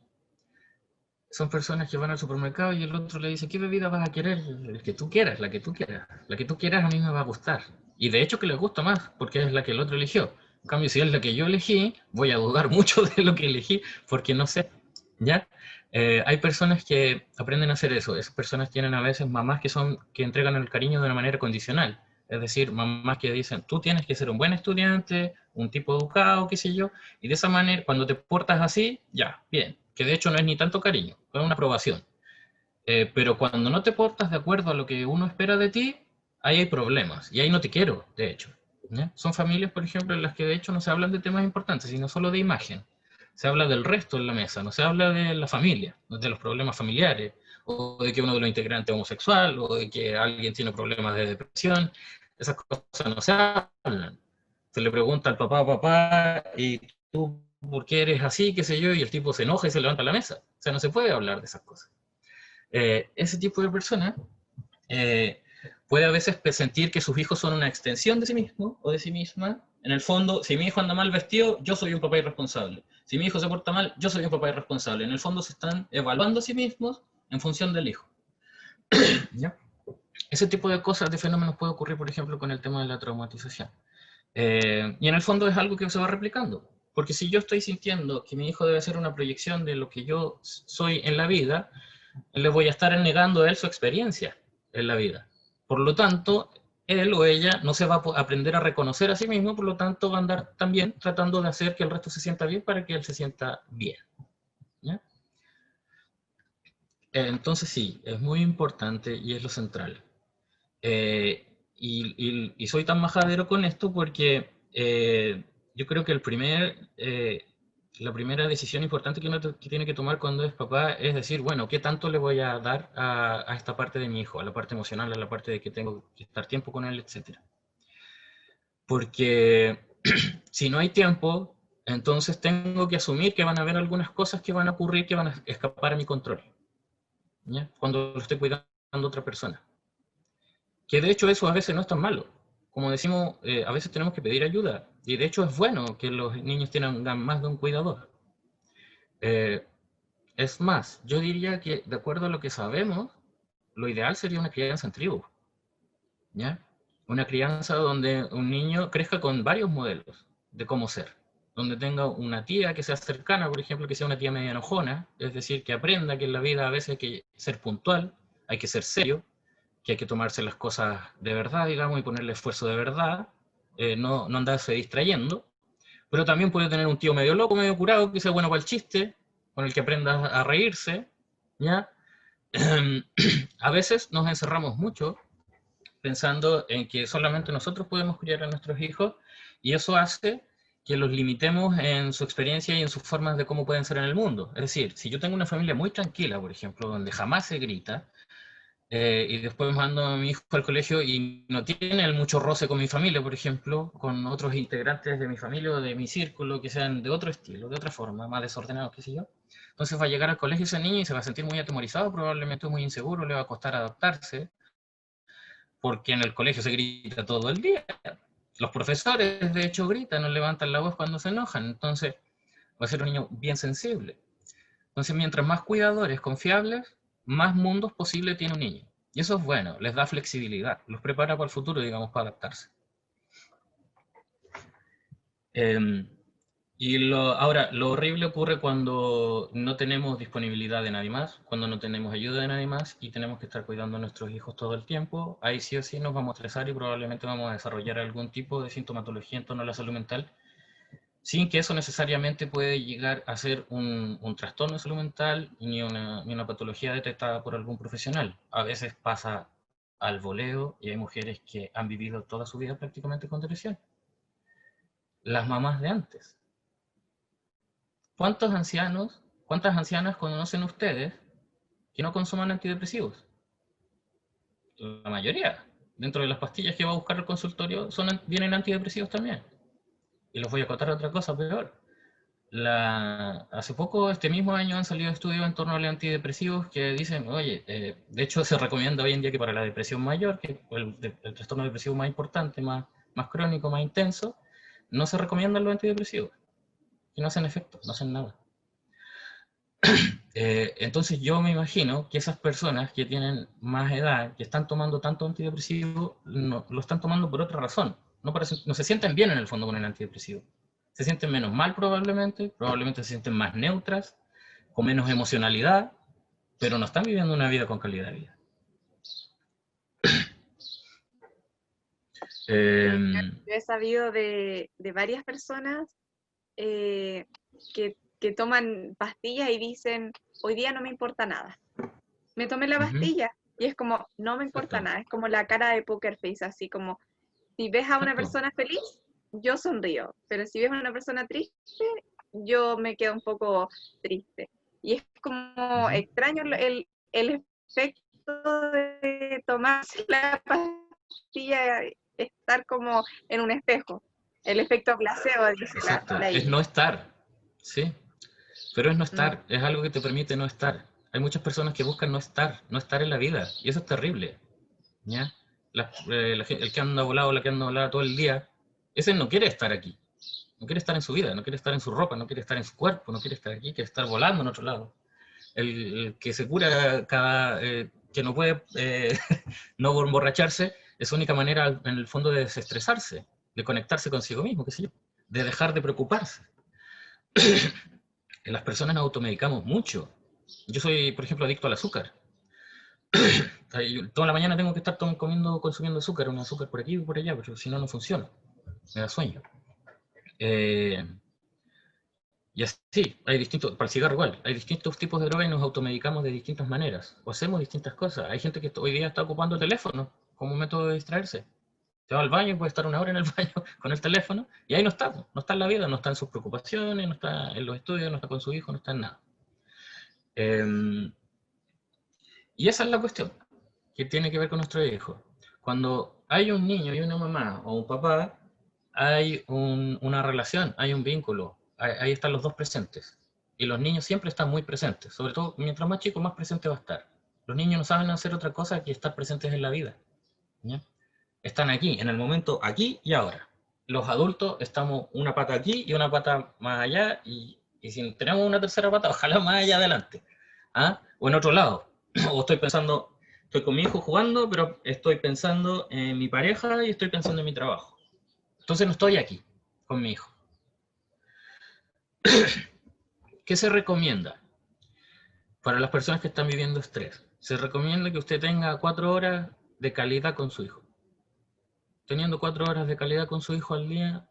Son personas que van al supermercado y el otro le dice, ¿qué bebida vas a querer? El que tú quieras, la que tú quieras. La que tú quieras a mí me va a gustar. Y de hecho que les gusta más, porque es la que el otro eligió. En cambio, si es la que yo elegí, voy a dudar mucho de lo que elegí, porque no sé, ¿ya? Hay personas que aprenden a hacer eso. Esas personas tienen a veces mamás que entregan el cariño de una manera condicional. Es decir, mamás que dicen, tú tienes que ser un buen estudiante, un tipo educado, qué sé yo, y de esa manera, cuando te portas así, ya, bien, que de hecho no es ni tanto cariño, es una aprobación. Pero cuando no te portas de acuerdo a lo que uno espera de ti, ahí hay problemas, y ahí no te quiero, de hecho, ¿ya? Son familias, por ejemplo, en las que de hecho no se hablan de temas importantes, sino solo de imagen. Se habla del resto en la mesa, no se habla de la familia, de los problemas familiares, o de que uno de los integrantes es homosexual, o de que alguien tiene problemas de depresión. Esas cosas no se hablan. Se le pregunta al papá, papá, ¿y tú por qué eres así, qué sé yo? Y el tipo se enoja y se levanta la mesa. O sea, no se puede hablar de esas cosas. Ese tipo de persona puede a veces sentir que sus hijos son una extensión de sí mismo o de sí misma. En el fondo, si mi hijo anda mal vestido, yo soy un papá irresponsable. Si mi hijo se porta mal, yo soy un papá irresponsable. En el fondo se están evaluando a sí mismos en función del hijo, ¿ya? Ese tipo de cosas, de fenómenos puede ocurrir, por ejemplo, con el tema de la traumatización. Y en el fondo es algo que se va replicando. Porque si yo estoy sintiendo que mi hijo debe ser una proyección de lo que yo soy en la vida, le voy a estar negando a él su experiencia en la vida. Por lo tanto, él o ella no se va a aprender a reconocer a sí mismo, por lo tanto va a andar también tratando de hacer que el resto se sienta bien para que él se sienta bien, ¿ya? Entonces sí, es muy importante y es lo central. Y soy tan majadero con esto porque yo creo que la primera decisión importante que uno tiene que tomar cuando es papá es decir, bueno, ¿qué tanto le voy a dar a esta parte de mi hijo? A la parte emocional, a la parte de que tengo que estar tiempo con él, etcétera. Porque si no hay tiempo, entonces tengo que asumir que van a haber algunas cosas que van a ocurrir que van a escapar a mi control, ¿ya? Cuando lo estoy cuidando a otra persona. Que de hecho eso a veces no es tan malo. Como decimos, a veces tenemos que pedir ayuda. Y de hecho es bueno que los niños tengan más de un cuidador. Eh, es más, yo diría que de acuerdo a lo que sabemos, lo ideal sería una crianza en tribu, ¿ya? Una crianza donde un niño crezca con varios modelos de cómo ser. Donde tenga una tía que sea cercana, por ejemplo, que sea una tía media enojona, es decir, que aprenda que en la vida a veces hay que ser puntual, hay que ser serio, que hay que tomarse las cosas de verdad, digamos, y ponerle esfuerzo de verdad, no andarse distrayendo, pero también puede tener un tío medio loco, medio curado, que sea bueno para el chiste, con el que aprenda a reírse, ¿ya? A veces nos encerramos mucho pensando en que solamente nosotros podemos criar a nuestros hijos, y eso hace que los limitemos en su experiencia y en sus formas de cómo pueden ser en el mundo. Es decir, si yo tengo una familia muy tranquila, por ejemplo, donde jamás se grita, y después mando a mi hijo al colegio y no tiene mucho roce con mi familia, por ejemplo, con otros integrantes de mi familia o de mi círculo que sean de otro estilo, de otra forma, más desordenados, qué sé yo. Entonces va a llegar al colegio ese niño y se va a sentir muy atemorizado, probablemente muy inseguro, le va a costar adaptarse, porque en el colegio se grita todo el día. Los profesores, de hecho, gritan o levantan la voz cuando se enojan, entonces va a ser un niño bien sensible. Entonces, mientras más cuidadores confiables, más mundos posible tiene un niño. Y eso es bueno, les da flexibilidad, los prepara para el futuro, digamos, para adaptarse. Ahora, lo horrible ocurre cuando no tenemos disponibilidad de nadie más, cuando no tenemos ayuda de nadie más y tenemos que estar cuidando a nuestros hijos todo el tiempo. Ahí sí o sí nos vamos a estresar y probablemente vamos a desarrollar algún tipo de sintomatología en torno a la salud mental, sin que eso necesariamente puede llegar a ser un trastorno de salud mental ni una patología detectada por algún profesional. A veces pasa al voleo y hay mujeres que han vivido toda su vida prácticamente con depresión. Las mamás de antes. ¿Cuántos ancianos, cuántas ancianas conocen ustedes que no consuman antidepresivos? La mayoría. Dentro de las pastillas que va a buscar el consultorio vienen antidepresivos también. Y les voy a contar otra cosa peor. Hace poco, este mismo año, han salido estudios en torno a los antidepresivos que dicen, oye, de hecho se recomienda hoy en día que para la depresión mayor, que el trastorno depresivo más importante, más crónico, más intenso, no se recomiendan los antidepresivos. Que no hacen efecto, no hacen nada. Entonces yo me imagino que esas personas que tienen más edad, que están tomando tanto antidepresivo, lo están tomando por otra razón. No se sienten bien en el fondo con el antidepresivo. Se sienten menos mal probablemente se sienten más neutras, con menos emocionalidad, pero no están viviendo una vida con calidad de vida. Yo he sabido de varias personas que toman pastillas y dicen, hoy día no me importa nada. Me tomé la pastilla y es como, no me importa nada. Es como la cara de poker face, así como, si ves a una persona feliz, yo sonrío. Pero si ves a una persona triste, yo me quedo un poco triste. Y es como extraño el efecto de tomarse la pastilla, estar como en un espejo. El efecto placebo, dice la es no estar, ¿sí? Pero es no estar, es algo que te permite no estar. Hay muchas personas que buscan no estar en la vida, y eso es terrible, ¿ya? El que anda volado, la que anda volada todo el día, ese no quiere estar aquí, no quiere estar en su vida, no quiere estar en su ropa, no quiere estar en su cuerpo, no quiere estar aquí, quiere estar volando en otro lado. El que se cura que no puede no emborracharse, es su única manera en el fondo de desestresarse, de conectarse consigo mismo, qué sé yo, de dejar de preocuparse. Las personas nos automedicamos mucho. Yo soy, por ejemplo, adicto al azúcar. Toda la mañana tengo que estar consumiendo azúcar, un azúcar por aquí y por allá, pero si no, no funciona. Me da sueño. Y así, hay distintos, para el cigarro igual, hay distintos tipos de droga y nos automedicamos de distintas maneras, o hacemos distintas cosas. Hay gente que hoy día está ocupando el teléfono como método de distraerse. Se va al baño, puede estar una hora en el baño con el teléfono, y ahí no está en la vida, no está en sus preocupaciones, no está en los estudios, no está con su hijo, no está en nada. Y esa es la cuestión, que tiene que ver con nuestro hijo. Cuando hay un niño y una mamá o un papá, hay una relación, hay un vínculo, ahí están los dos presentes. Y los niños siempre están muy presentes, sobre todo mientras más chico, más presente va a estar. Los niños no saben hacer otra cosa que estar presentes en la vida, ¿ya? Están aquí, en el momento aquí y ahora. Los adultos estamos una pata aquí y una pata más allá, y si tenemos una tercera pata, ojalá más allá adelante, ¿ah? O en otro lado. O estoy con mi hijo jugando, pero estoy pensando en mi pareja y estoy pensando en mi trabajo. Entonces no estoy aquí con mi hijo. ¿Qué se recomienda para las personas que están viviendo estrés? Se recomienda que usted tenga 4 horas de calidad con su hijo. Teniendo 4 horas de calidad con su hijo al día,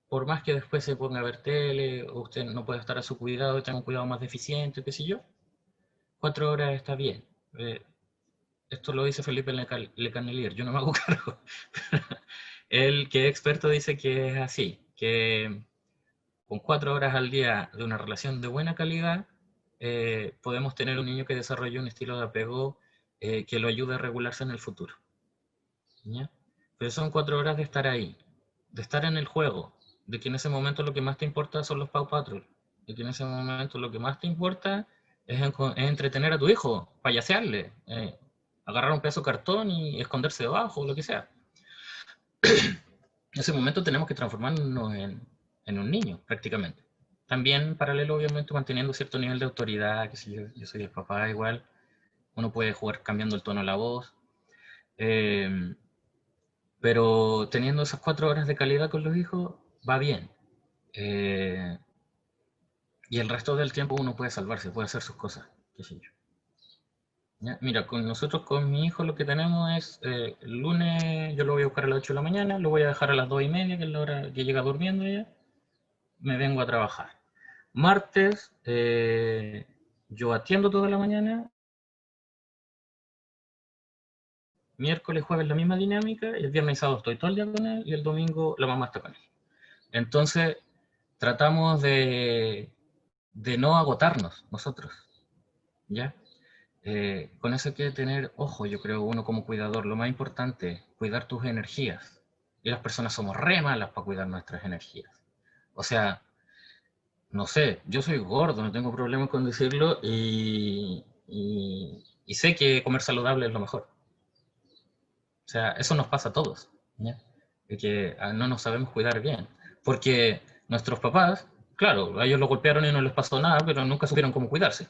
por más que después se ponga a ver tele, o usted no pueda estar a su cuidado, tenga un cuidado más deficiente, qué sé yo, 4 horas está bien. Esto lo dice Felipe Lecanelier, yo no me hago cargo. Él, que es experto, dice que es así, que con 4 horas al día de una relación de buena calidad, podemos tener un niño que desarrolle un estilo de apego que lo ayude a regularse en el futuro. ¿Ya? Pero son 4 horas de estar ahí, de estar en el juego, de que en ese momento lo que más te importa son los Paw Patrol, de que en ese momento lo que más te importa es entretener a tu hijo, payasearle, agarrar un pedazo de cartón y esconderse debajo, o lo que sea. En ese momento tenemos que transformarnos en un niño, prácticamente. También, paralelo, obviamente, manteniendo cierto nivel de autoridad, que si yo soy el papá igual, uno puede jugar cambiando el tono de la voz, pero teniendo esas 4 horas de calidad con los hijos, va bien. Y el resto del tiempo uno puede salvarse, puede hacer sus cosas, qué sé yo. ¿Ya? Mira, nosotros con mi hijo lo que tenemos es, el lunes yo lo voy a buscar a las 8 de la mañana, lo voy a dejar a las 2:30, que es la hora que llega durmiendo ya, me vengo a trabajar. Martes, yo atiendo toda la mañana, miércoles, jueves la misma dinámica, y el viernes y sábado estoy todo el día con él, y el domingo la mamá está con él. Entonces, tratamos de no agotarnos nosotros, ¿ya? Con eso hay que tener ojo, yo creo, uno como cuidador, lo más importante, cuidar tus energías. Y las personas somos re malas para cuidar nuestras energías. O sea, no sé, yo soy gordo, no tengo problemas con decirlo, y sé que comer saludable es lo mejor. O sea, eso nos pasa a todos, ¿ya? De que no nos sabemos cuidar bien. Porque nuestros papás, claro, a ellos lo golpearon y no les pasó nada, pero nunca supieron cómo cuidarse.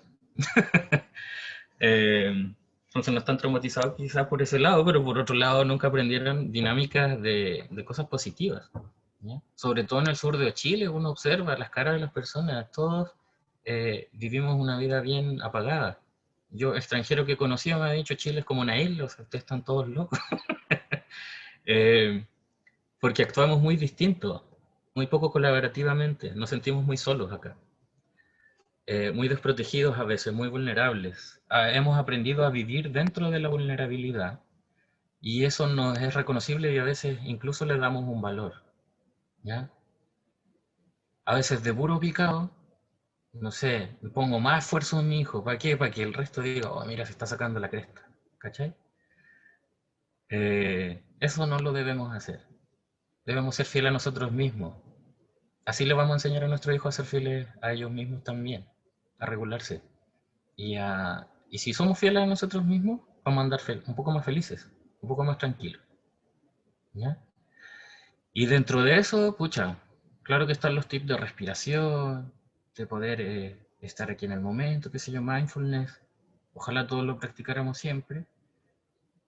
Entonces no están traumatizados quizás por ese lado, pero por otro lado nunca aprendieron dinámicas de cosas positivas, ¿ya? Sobre todo en el sur de Chile, uno observa las caras de las personas, todos vivimos una vida bien apagada. Yo, extranjero que he conocido, me ha dicho Chile es como una isla, o sea, ustedes están todos locos. Porque actuamos muy distinto, muy poco colaborativamente, nos sentimos muy solos acá. Muy desprotegidos a veces, muy vulnerables. Hemos aprendido a vivir dentro de la vulnerabilidad y eso nos es reconocible y a veces incluso le damos un valor, ¿ya? A veces de puro picado, no sé, me pongo más esfuerzo en mi hijo. ¿Para qué? Para que el resto diga, oh, mira, se está sacando la cresta, ¿cachai? Eso no lo debemos hacer. Debemos ser fieles a nosotros mismos. Así le vamos a enseñar a nuestros hijos a ser fieles a ellos mismos también, a regularse. Y si somos fieles a nosotros mismos, vamos a andar un poco más felices, un poco más tranquilos, ¿ya? Y dentro de eso, pucha, claro que están los tips de respiración, de poder estar aquí en el momento, qué sé yo, mindfulness. Ojalá todos lo practicáramos siempre,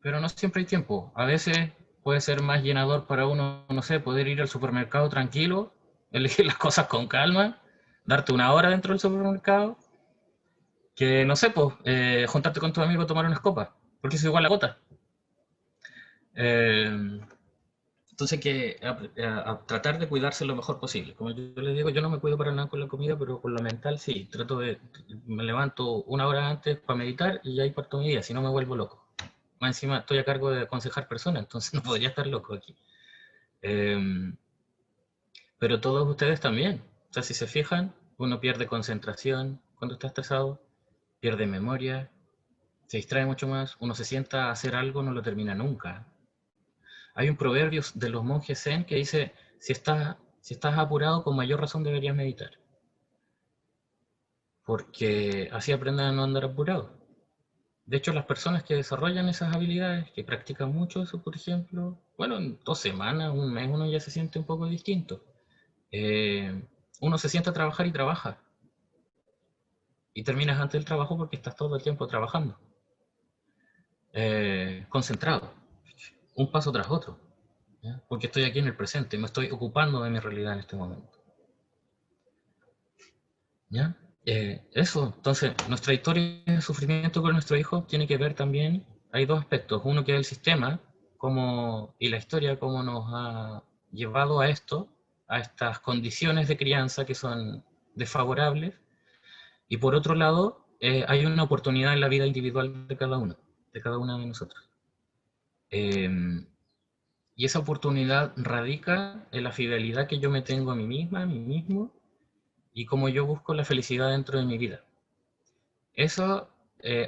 pero no siempre hay tiempo. A veces puede ser más llenador para uno, no sé, poder ir al supermercado tranquilo, elegir las cosas con calma, darte una hora dentro del supermercado, que no sé, pues, juntarte con tus amigos a tomar unas copas, porque eso igual agota. Entonces, que a tratar de cuidarse lo mejor posible. Como yo les digo, yo no me cuido para nada con la comida, pero con lo mental sí. Me levanto una hora antes para meditar y ahí parto mi día, si no me vuelvo loco. Más encima estoy a cargo de aconsejar personas, entonces no podría estar loco aquí. Pero todos ustedes también. O sea, si se fijan, uno pierde concentración cuando está estresado, pierde memoria, se distrae mucho más, uno se sienta a hacer algo, no lo termina nunca. Hay un proverbio de los monjes zen que dice, si estás apurado, con mayor razón deberías meditar. Porque así aprenden a no andar apurado. De hecho, las personas que desarrollan esas habilidades, que practican mucho eso, por ejemplo, bueno, en 2 semanas, un mes, uno ya se siente un poco distinto. Uno se sienta a trabajar y trabaja. Y terminas antes del trabajo porque estás todo el tiempo trabajando. Concentrado. Un paso tras otro. ¿Ya? Porque estoy aquí en el presente, me estoy ocupando de mi realidad en este momento. ¿Ya? Eso, entonces, nuestra historia de sufrimiento con nuestro hijo tiene que ver también, hay 2 aspectos, uno que es el sistema y la historia, cómo nos ha llevado a esto, a estas condiciones de crianza que son desfavorables, y por otro lado, hay una oportunidad en la vida individual de cada uno, de cada una de nosotros. Y esa oportunidad radica en la fidelidad que yo me tengo a mí misma, a mí mismo, y cómo yo busco la felicidad dentro de mi vida. Eso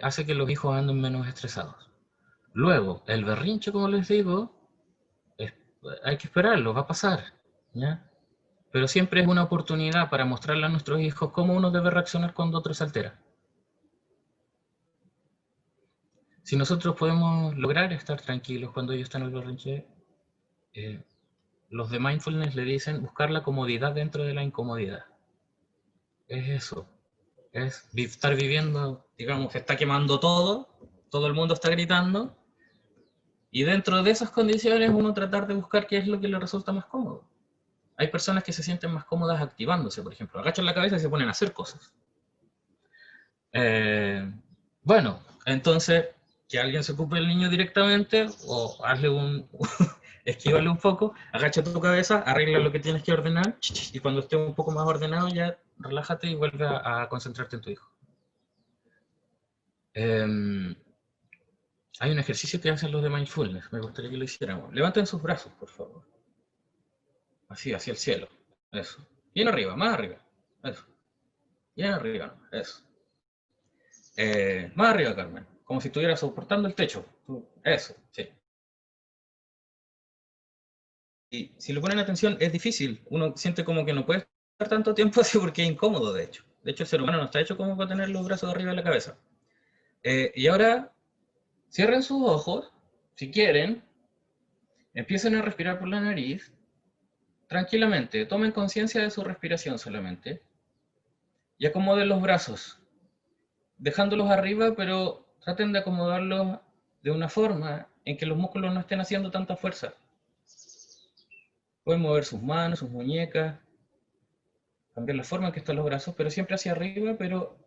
hace que los hijos anden menos estresados. Luego, el berrinche, como les digo, hay que esperarlo, va a pasar, ¿ya? Pero siempre es una oportunidad para mostrarle a nuestros hijos cómo uno debe reaccionar cuando otro se altera. Si nosotros podemos lograr estar tranquilos cuando ellos están en el berrinche, los de mindfulness le dicen buscar la comodidad dentro de la incomodidad. Es eso. Es estar viviendo, digamos, se está quemando todo, todo el mundo está gritando, y dentro de esas condiciones uno tratar de buscar qué es lo que le resulta más cómodo. Hay personas que se sienten más cómodas activándose, por ejemplo, agachan la cabeza y se ponen a hacer cosas. Bueno, entonces, que alguien se ocupe del niño directamente, o hazle esquívale un poco, agacha tu cabeza, arregla lo que tienes que ordenar, y cuando esté un poco más ordenado ya relájate y vuelve a concentrarte en tu hijo. Hay un ejercicio que hacen los de mindfulness, me gustaría que lo hiciéramos. Levanten sus brazos, por favor. Así, hacia el cielo. Eso. Bien arriba, más arriba. Eso. Bien arriba, eso. Más arriba, Carmen. Como si estuvieras soportando el techo. Eso, sí. Y si le ponen atención, es difícil. Uno siente como que no puede estar tanto tiempo así porque es incómodo, de hecho. De hecho, el ser humano no está hecho como para tener los brazos arriba de la cabeza. Y ahora, cierren sus ojos, si quieren. Empiecen a respirar por la nariz. Tranquilamente, tomen conciencia de su respiración solamente. Y acomoden los brazos. Dejándolos arriba, pero traten de acomodarlos de una forma en que los músculos no estén haciendo tanta fuerza. Pueden mover sus manos, sus muñecas, cambiar la forma en que están los brazos, pero siempre hacia arriba, pero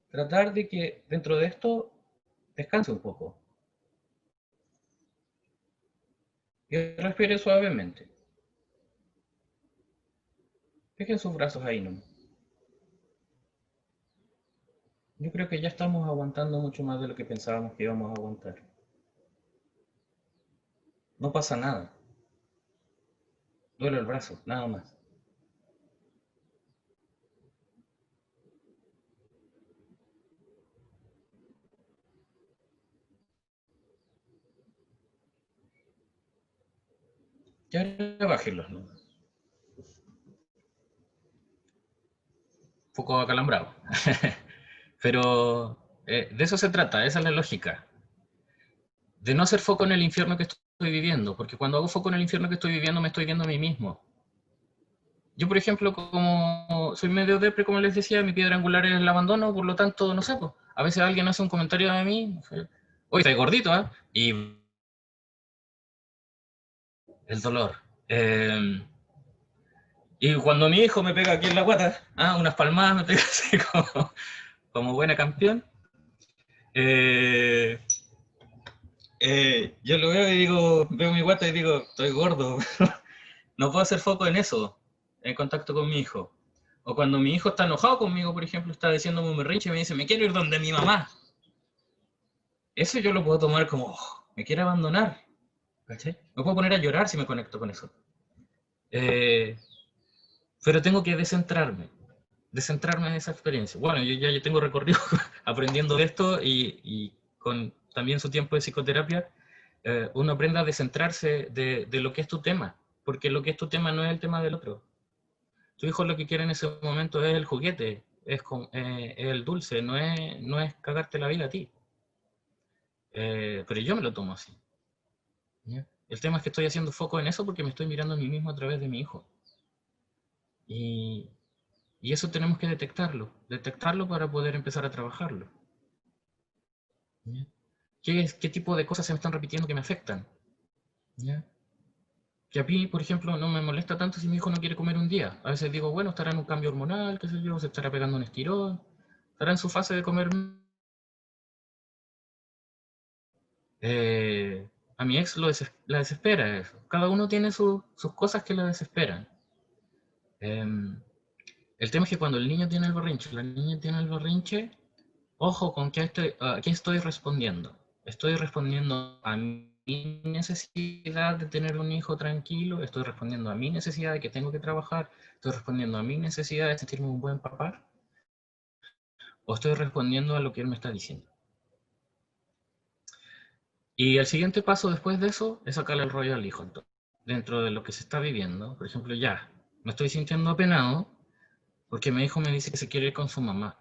tratar de que dentro de esto descanse un poco. Y respire suavemente. Dejen sus brazos ahí, ¿no? Yo creo que ya estamos aguantando mucho más de lo que pensábamos que íbamos a aguantar. No pasa nada. Duele el brazo, nada más. Y ahora bájenlos, ¿no? Un poco acalambrado. Pero de eso se trata, esa es la lógica. De no hacer foco en el infierno que estoy viviendo, porque cuando hago foco en el infierno que estoy viviendo, me estoy viendo a mí mismo. Yo, por ejemplo, como soy medio depre, como les decía, mi piedra angular es el abandono, por lo tanto, no sé, pues, a veces alguien hace un comentario de mí, oye, estás gordito, ¿eh? Y el dolor. Y cuando mi hijo me pega aquí en la guata, unas palmadas me pega así como buena campeón, yo lo veo y digo, veo mi guata y digo, estoy gordo. No puedo hacer foco en eso, en contacto con mi hijo. O cuando mi hijo está enojado conmigo, por ejemplo, está diciéndome un berrinche y me dice, me quiero ir donde mi mamá. Eso yo lo puedo tomar como, me quiere abandonar. ¿Cachai? Me puedo poner a llorar si me conecto con eso. Pero tengo que descentrarme en esa experiencia. Bueno, yo tengo recorrido aprendiendo de esto y con también su tiempo de psicoterapia, uno aprende a descentrarse de lo que es tu tema, porque lo que es tu tema no es el tema del otro. Tu hijo lo que quiere en ese momento es el juguete, es el dulce, no es cagarte la vida a ti. Pero yo me lo tomo así. ¿Ya? El tema es que estoy haciendo foco en eso porque me estoy mirando a mí mismo a través de mi hijo. Y eso tenemos que detectarlo para poder empezar a trabajarlo. ¿Ya? ¿Qué tipo de cosas se me están repitiendo que me afectan? ¿Ya? Que a mí, por ejemplo, no me molesta tanto si mi hijo no quiere comer un día. A veces digo, bueno, estará en un cambio hormonal, qué sé yo, se estará pegando un estirón, estará en su fase de comer. A mi ex la desespera eso. Cada uno tiene sus cosas que la desesperan. El tema es que cuando el niño tiene el berrinche, la niña tiene el berrinche, ojo con qué estoy respondiendo. Estoy respondiendo a mi necesidad de tener un hijo tranquilo, estoy respondiendo a mi necesidad de que tengo que trabajar, estoy respondiendo a mi necesidad de sentirme un buen papá, o estoy respondiendo a lo que él me está diciendo. Y el siguiente paso después de eso es sacarle el rollo al hijo. Entonces, dentro de lo que se está viviendo, por ejemplo, ya, me estoy sintiendo apenado porque mi hijo me dice que se quiere ir con su mamá.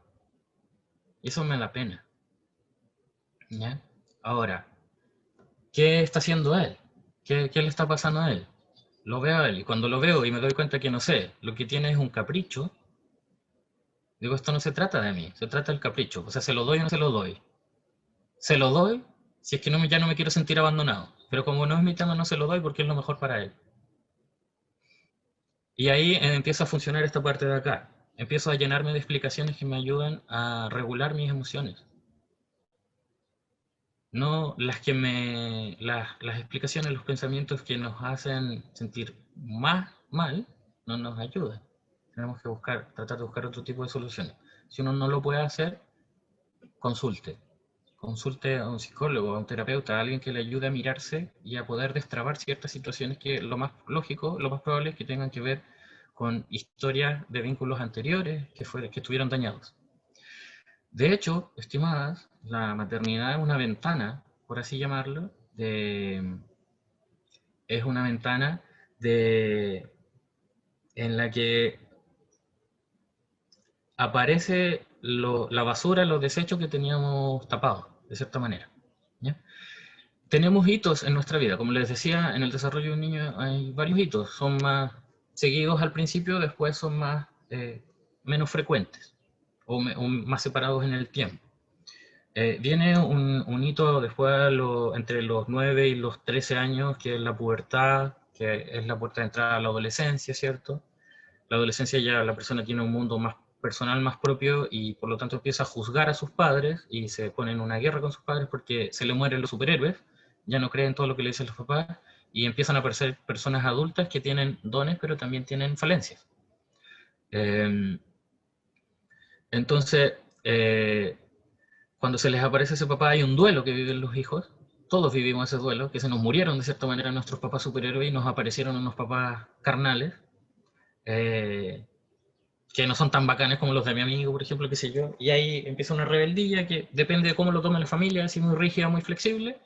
Y eso me da pena. ¿Ya? Ahora, ¿qué está haciendo él? ¿Qué le está pasando a él? Lo veo a él y cuando lo veo y me doy cuenta que no sé, lo que tiene es un capricho, digo, esto no se trata de mí, se trata del capricho. O sea, ¿se lo doy o no se lo doy? se lo doy si es que ya no me quiero sentir abandonado. Pero como no es mi tema, no se lo doy porque es lo mejor para él. Y ahí empieza a funcionar esta parte de acá. Empiezo a llenarme de explicaciones que me ayudan a regular mis emociones. No las explicaciones, los pensamientos que nos hacen sentir más mal, no nos ayudan. Tenemos que tratar de buscar otro tipo de soluciones. Si uno no lo puede hacer, consulte. Consulte a un psicólogo, a un terapeuta, a alguien que le ayude a mirarse y a poder destrabar ciertas situaciones que lo más lógico, lo más probable es que tengan que ver con historias de vínculos anteriores que estuvieron dañados. De hecho, estimadas, la maternidad es una ventana, por así llamarlo, es una ventana en la que aparece la basura, los desechos que teníamos tapados, de cierta manera. ¿Ya? Tenemos hitos en nuestra vida, como les decía, en el desarrollo de un niño hay varios hitos, son más seguidos al principio, después son menos frecuentes o más separados en el tiempo. Viene un hito después entre los 9 y los 13 años, que es la pubertad, que es la puerta de entrada a la adolescencia, ¿cierto? La adolescencia ya la persona tiene un mundo más personal, más propio, y por lo tanto empieza a juzgar a sus padres y se pone en una guerra con sus padres porque se le mueren los superhéroes, ya no creen todo lo que le dicen los papás, y empiezan a aparecer personas adultas que tienen dones pero también tienen falencias. Entonces, cuando se les aparece ese papá, hay un duelo que viven los hijos. Todos vivimos ese duelo, que se nos murieron de cierta manera nuestros papás superhéroes y nos aparecieron unos papás carnales, que no son tan bacanes como los de mi amigo, por ejemplo, qué sé yo. Y ahí empieza una rebeldía que depende de cómo lo tome la familia, si muy rígida, muy flexible.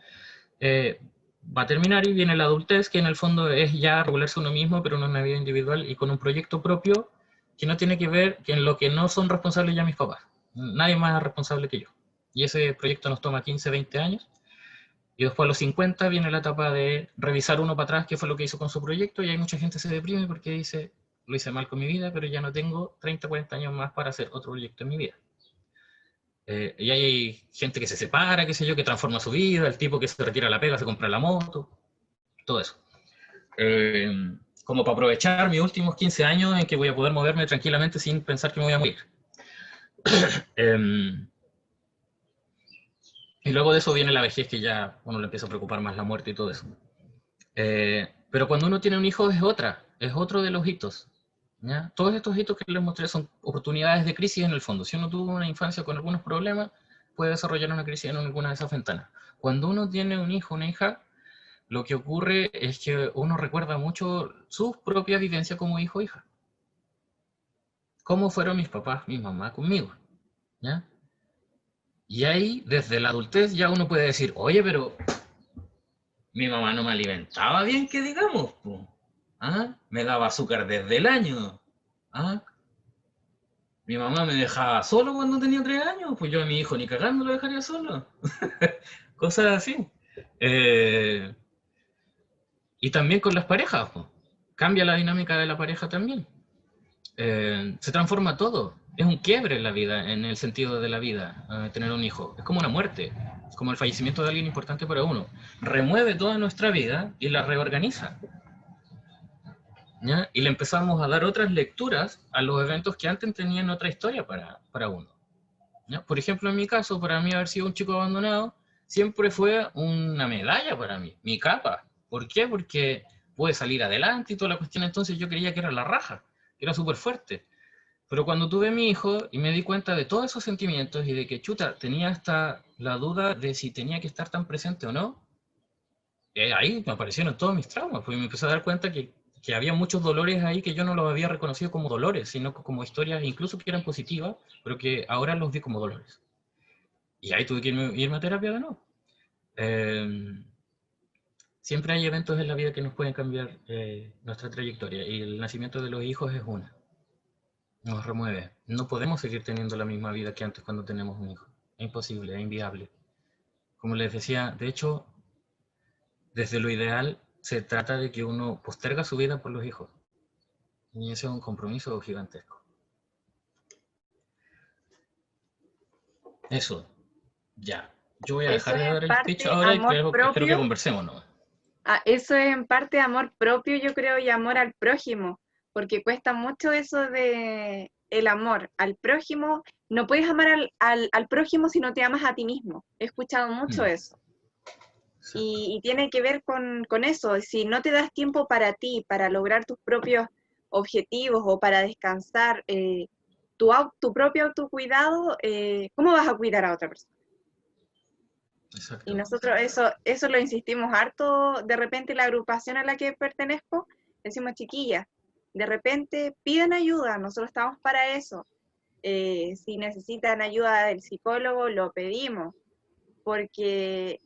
Va a terminar y viene la adultez, que en el fondo es ya regularse uno mismo, pero en una vida individual y con un proyecto propio que no tiene que ver que en lo que no son responsables ya mis papás. Nadie más es responsable que yo. Y ese proyecto nos toma 15, 20 años. Y después a los 50 viene la etapa de revisar uno para atrás qué fue lo que hizo con su proyecto, y hay mucha gente que se deprime porque dice, lo hice mal con mi vida, pero ya no tengo 30, 40 años más para hacer otro proyecto en mi vida. Y hay gente que se separa, qué sé yo, que transforma su vida, el tipo que se retira a la pega, se compra la moto, todo eso. Como para aprovechar mis últimos 15 años en que voy a poder moverme tranquilamente sin pensar que me voy a morir. Y luego de eso viene la vejez, que ya uno le empieza a preocupar más la muerte y todo eso. Pero cuando uno tiene un hijo es otro de los hitos. ¿Ya? Todos estos hitos que les mostré son oportunidades de crisis en el fondo. Si uno tuvo una infancia con algunos problemas, puede desarrollar una crisis en alguna de esas ventanas. Cuando uno tiene un hijo, una hija, lo que ocurre es que uno recuerda mucho sus propias vivencias como hijo o hija. ¿Cómo fueron mis papás, mi mamá conmigo? ¿Ya? Y ahí, desde la adultez, ya uno puede decir, oye, pero mi mamá no me alimentaba bien, que digamos, po. ¿Ah? Me daba azúcar desde el año. ¿Ah? Mi mamá me dejaba solo cuando tenía 3 años, pues yo a mi hijo ni cagando lo dejaría solo. Cosas así. Y también con las parejas, po. Cambia la dinámica de la pareja también. Se transforma todo. Es un quiebre en la vida, en el sentido de la vida, tener un hijo. Es como una muerte, es como el fallecimiento de alguien importante para uno. Remueve toda nuestra vida y la reorganiza. ¿Ya? Y le empezamos a dar otras lecturas a los eventos que antes tenían otra historia para uno. ¿Ya? Por ejemplo, en mi caso, para mí haber sido un chico abandonado siempre fue una medalla para mí, mi capa. ¿Por qué? Porque pude salir adelante y toda la cuestión. Entonces yo creía que era la raja, que era súper fuerte. Pero cuando tuve a mi hijo y me di cuenta de todos esos sentimientos y de que, chuta, tenía hasta la duda de si tenía que estar tan presente o no, ahí me aparecieron todos mis traumas, porque me empecé a dar cuenta que había muchos dolores ahí que yo no los había reconocido como dolores, sino como historias incluso que eran positivas, pero que ahora los vi como dolores. Y ahí tuve que irme a terapia de nuevo. Siempre hay eventos en la vida que nos pueden cambiar nuestra trayectoria, y el nacimiento de los hijos es una. Nos remueve. No podemos seguir teniendo la misma vida que antes cuando tenemos un hijo. Es imposible, es inviable. Como les decía, de hecho, desde lo ideal se trata de que uno posterga su vida por los hijos. Y ese es un compromiso gigantesco. Eso, ya. Yo voy a Eso dejar de es en dar el speech parte ahora y amor espero que propio. conversemos, ¿no? Eso es en parte amor propio, yo creo, y amor al prójimo, porque cuesta mucho eso de el amor al prójimo. No puedes amar al prójimo si no te amas a ti mismo. He escuchado mucho eso. Exacto. Y tiene que ver con eso. Si no te das tiempo para ti, para lograr tus propios objetivos o para descansar, tu propio autocuidado, ¿cómo vas a cuidar a otra persona? Y Exacto. nosotros eso lo insistimos harto. De repente la agrupación a la que pertenezco, decimos chiquillas, de repente piden ayuda, nosotros estamos para eso. Si necesitan ayuda del psicólogo, lo pedimos, porque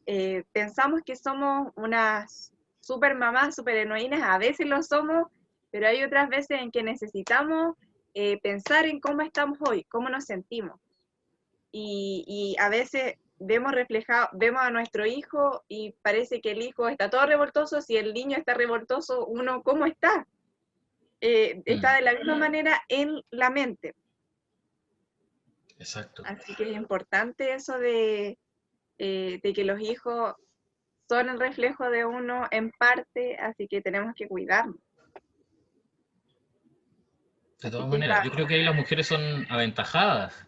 pensamos que somos unas super mamás, super heroínas, a veces lo somos, pero hay otras veces en que necesitamos pensar en cómo estamos hoy, cómo nos sentimos. Y a veces vemos a nuestro hijo y parece que el hijo está todo revoltoso. Si el niño está revoltoso, uno, ¿cómo está? Está de la misma manera en la mente. Exacto. Así que es importante eso de que los hijos son el reflejo de uno en parte, así que tenemos que cuidarnos. De Así todas que maneras, yo creo que ahí las mujeres son aventajadas,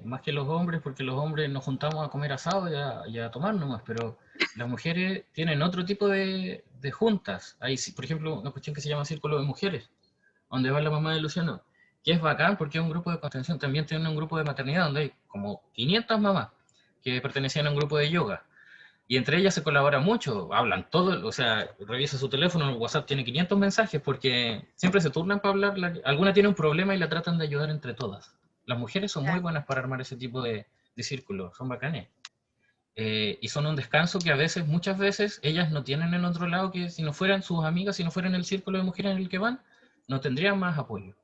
más que los hombres, porque los hombres nos juntamos a comer asado y a tomar nomás, pero las mujeres tienen otro tipo de juntas. Hay, por ejemplo, una cuestión que se llama Círculo de Mujeres, donde va la mamá de Luciano, que es bacán porque es un grupo de contención. También tiene un grupo de maternidad donde hay como 500 mamás que pertenecían a un grupo de yoga. Y entre ellas se colabora mucho, hablan todo, o sea, revisa su teléfono, el WhatsApp tiene 500 mensajes porque siempre se turnan para hablar, alguna tiene un problema y la tratan de ayudar entre todas. Las mujeres son muy buenas para armar ese tipo de círculos, son bacanes. Y son un descanso que a veces, muchas veces, ellas no tienen en otro lado que si no fueran sus amigas, si no fueran el círculo de mujeres en el que van, no tendrían más apoyo.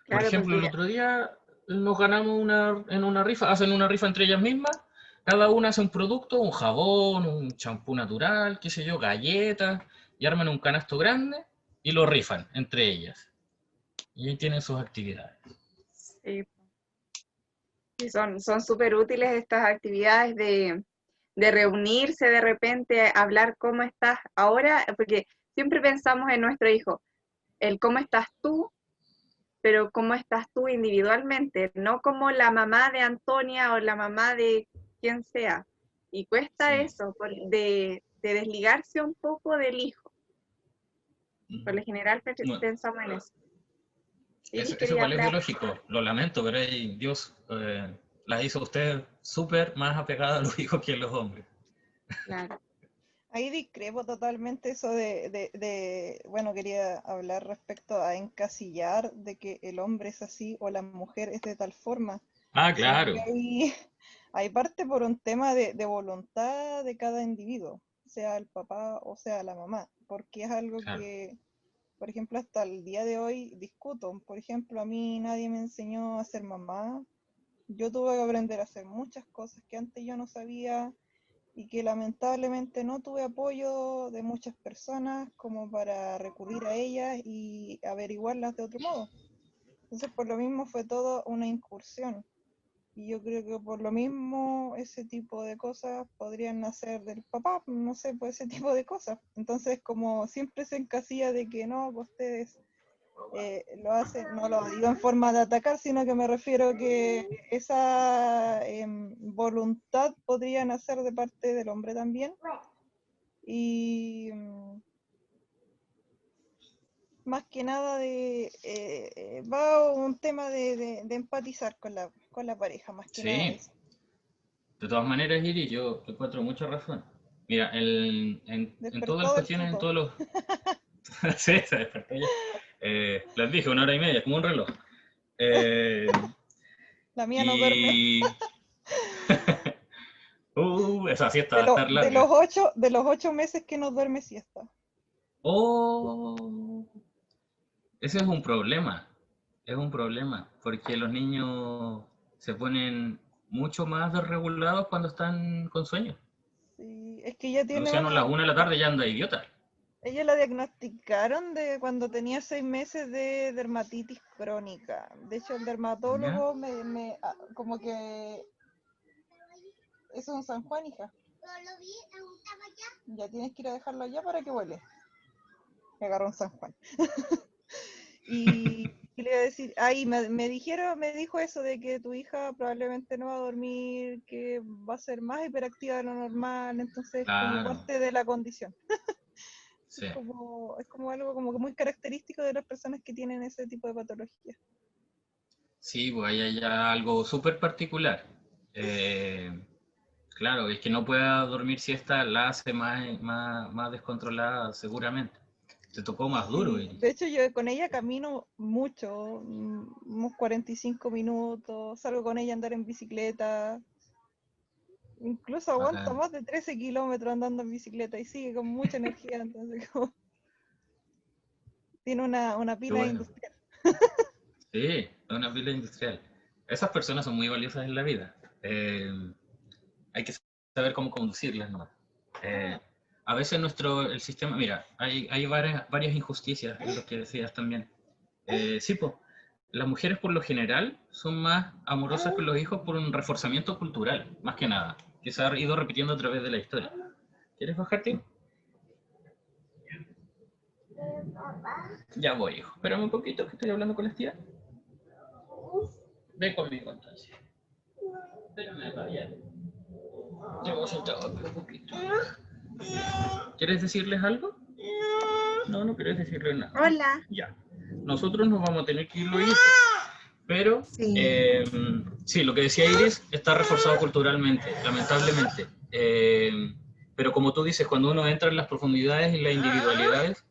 Por claro, ejemplo, porque el otro día nos ganamos en una rifa, hacen una rifa entre ellas mismas, cada una hace un producto, un jabón, un champú natural, qué sé yo, galletas, y arman un canasto grande y lo rifan entre ellas. Y ahí tienen sus actividades. sí, sí, son súper útiles estas actividades de reunirse de repente, hablar cómo estás ahora, porque siempre pensamos en nuestro hijo, el cómo estás tú, pero cómo estás tú individualmente, no como la mamá de Antonia o la mamá de quien sea. Y cuesta Sí. eso, de desligarse un poco del hijo. Por lo general Bueno, pensamos en eso. Sí, eso quería igual es hablar. biológico, lo lamento, pero ahí Dios las hizo usted súper más apegada a los hijos que a los hombres. Claro. Ahí discrepo totalmente eso bueno, quería hablar respecto a encasillar de que el hombre es así o la mujer es de tal forma, Ah, sino que claro. hay parte por un tema de voluntad de cada individuo, sea el papá o sea la mamá, porque es algo Claro. que, por ejemplo, hasta el día de hoy discuto. Por ejemplo, a mí nadie me enseñó a ser mamá, yo tuve que aprender a hacer muchas cosas que antes yo no sabía y que lamentablemente no tuve apoyo de muchas personas como para recurrir a ellas y averiguarlas de otro modo. Entonces, por lo mismo fue todo una incursión. Y yo creo que por lo mismo ese tipo de cosas podrían nacer del papá, no sé, pues ese tipo de cosas. Entonces, como siempre se encasilla de que no, que ustedes lo hacen, no lo digo en forma de atacar, sino que me refiero que esa voluntad podría nacer de parte del hombre también. Y más que nada va un tema de empatizar con la pareja, más que nada Sí, eso. de todas maneras, Iris, yo encuentro mucha razón. Mira, en todas las Despertó del cuestiones, en todo. todos los... sí, se despertó ya. Les dije, 1 hora y media, como un reloj. Eh, La mía no duerme. y... esa siesta va a estar De larga. los 8 meses que no duerme siesta. Oh, ese es un problema. Es un problema, porque los niños se ponen mucho más desregulados cuando están con sueño. Sí, es que ella tiene Luciano a las 1 de la tarde ya anda idiota. ella la diagnosticaron de cuando tenía 6 meses de dermatitis crónica. De hecho, el ¿Ya? dermatólogo como que es un San Juan, hija. Ya tienes que ir a dejarlo allá para que huele. Me agarró un San Juan. Y le iba a decir, ahí me dijo eso de que tu hija probablemente no va a dormir, que va a ser más hiperactiva de lo normal, entonces como Claro, parte de la condición. sí. Es como algo como que muy característico de las personas que tienen ese tipo de patología. Sí, pues ahí hay ya algo súper particular. Claro, es que no pueda dormir siesta la hace más descontrolada seguramente. Te tocó más duro, Sí, Iris. de hecho yo con ella camino mucho, unos 45 minutos, salgo con ella a andar en bicicleta, incluso aguanta Bacán. más de 13 kilómetros andando en bicicleta y sigue con mucha energía, entonces como tiene una Qué pila bueno. industrial. Sí, es una pila industrial. Esas personas son muy valiosas en la vida. Hay que saber cómo conducirlas, ¿no? A veces el sistema, mira, hay varias injusticias en lo que decías también. Sí, pues, las mujeres por lo general son más amorosas con los hijos por un reforzamiento cultural, más que nada, que se ha ido repitiendo a través de la historia. ¿Quieres bajarte? Ya voy, hijo. Espérame un poquito que estoy hablando con las tías. Ven conmigo entonces. Espérame, vaya. Llevo sentado un poquito. ¿Quieres decirles algo? No, no quieres decirles nada. Hola. Ya. Nosotros nos vamos a tener que ir luego, pero Sí. sí, lo que decía Iris está reforzado culturalmente, lamentablemente. Pero como tú dices, cuando uno entra en las profundidades y las individualidades,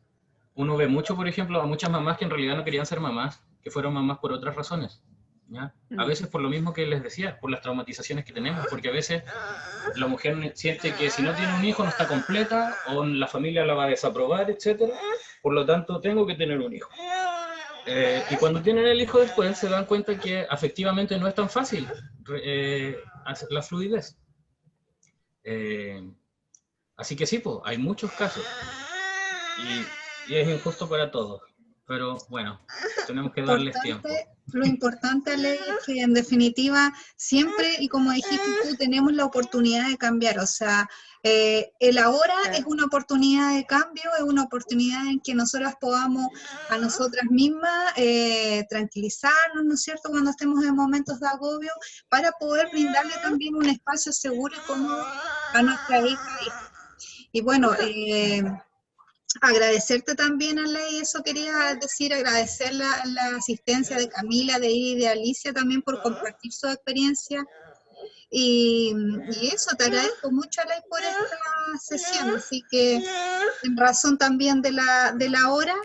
uno ve mucho, por ejemplo, a muchas mamás que en realidad no querían ser mamás, que fueron mamás por otras razones. ¿Ya? A veces por lo mismo que les decía, por las traumatizaciones que tenemos, porque a veces la mujer siente que si no tiene un hijo no está completa, o la familia la va a desaprobar, etc. Por lo tanto, tengo que tener un hijo. Y cuando tienen el hijo después se dan cuenta que afectivamente no es tan fácil hacer la fluidez. Eh, Así que sí, pues, hay muchos casos y es injusto para todos. Pero bueno, tenemos que darles tiempo. Lo importante, Ale, es que en definitiva siempre, y como dijiste tú, tenemos la oportunidad de cambiar. O sea, el ahora es una oportunidad de cambio, es una oportunidad en que nosotras podamos a nosotras mismas tranquilizarnos, ¿no es cierto?, cuando estemos en momentos de agobio, para poder brindarle también un espacio seguro y cómodo a nuestra hija. Y bueno, agradecerte también, Ale, y eso quería decir, agradecer la asistencia de Camila, de Iris y de Alicia también por compartir su experiencia. Y eso, te agradezco mucho, Ale, por esta sesión. Así que, en razón también de la hora,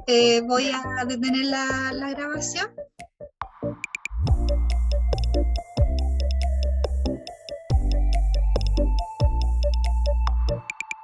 voy a detener la grabación.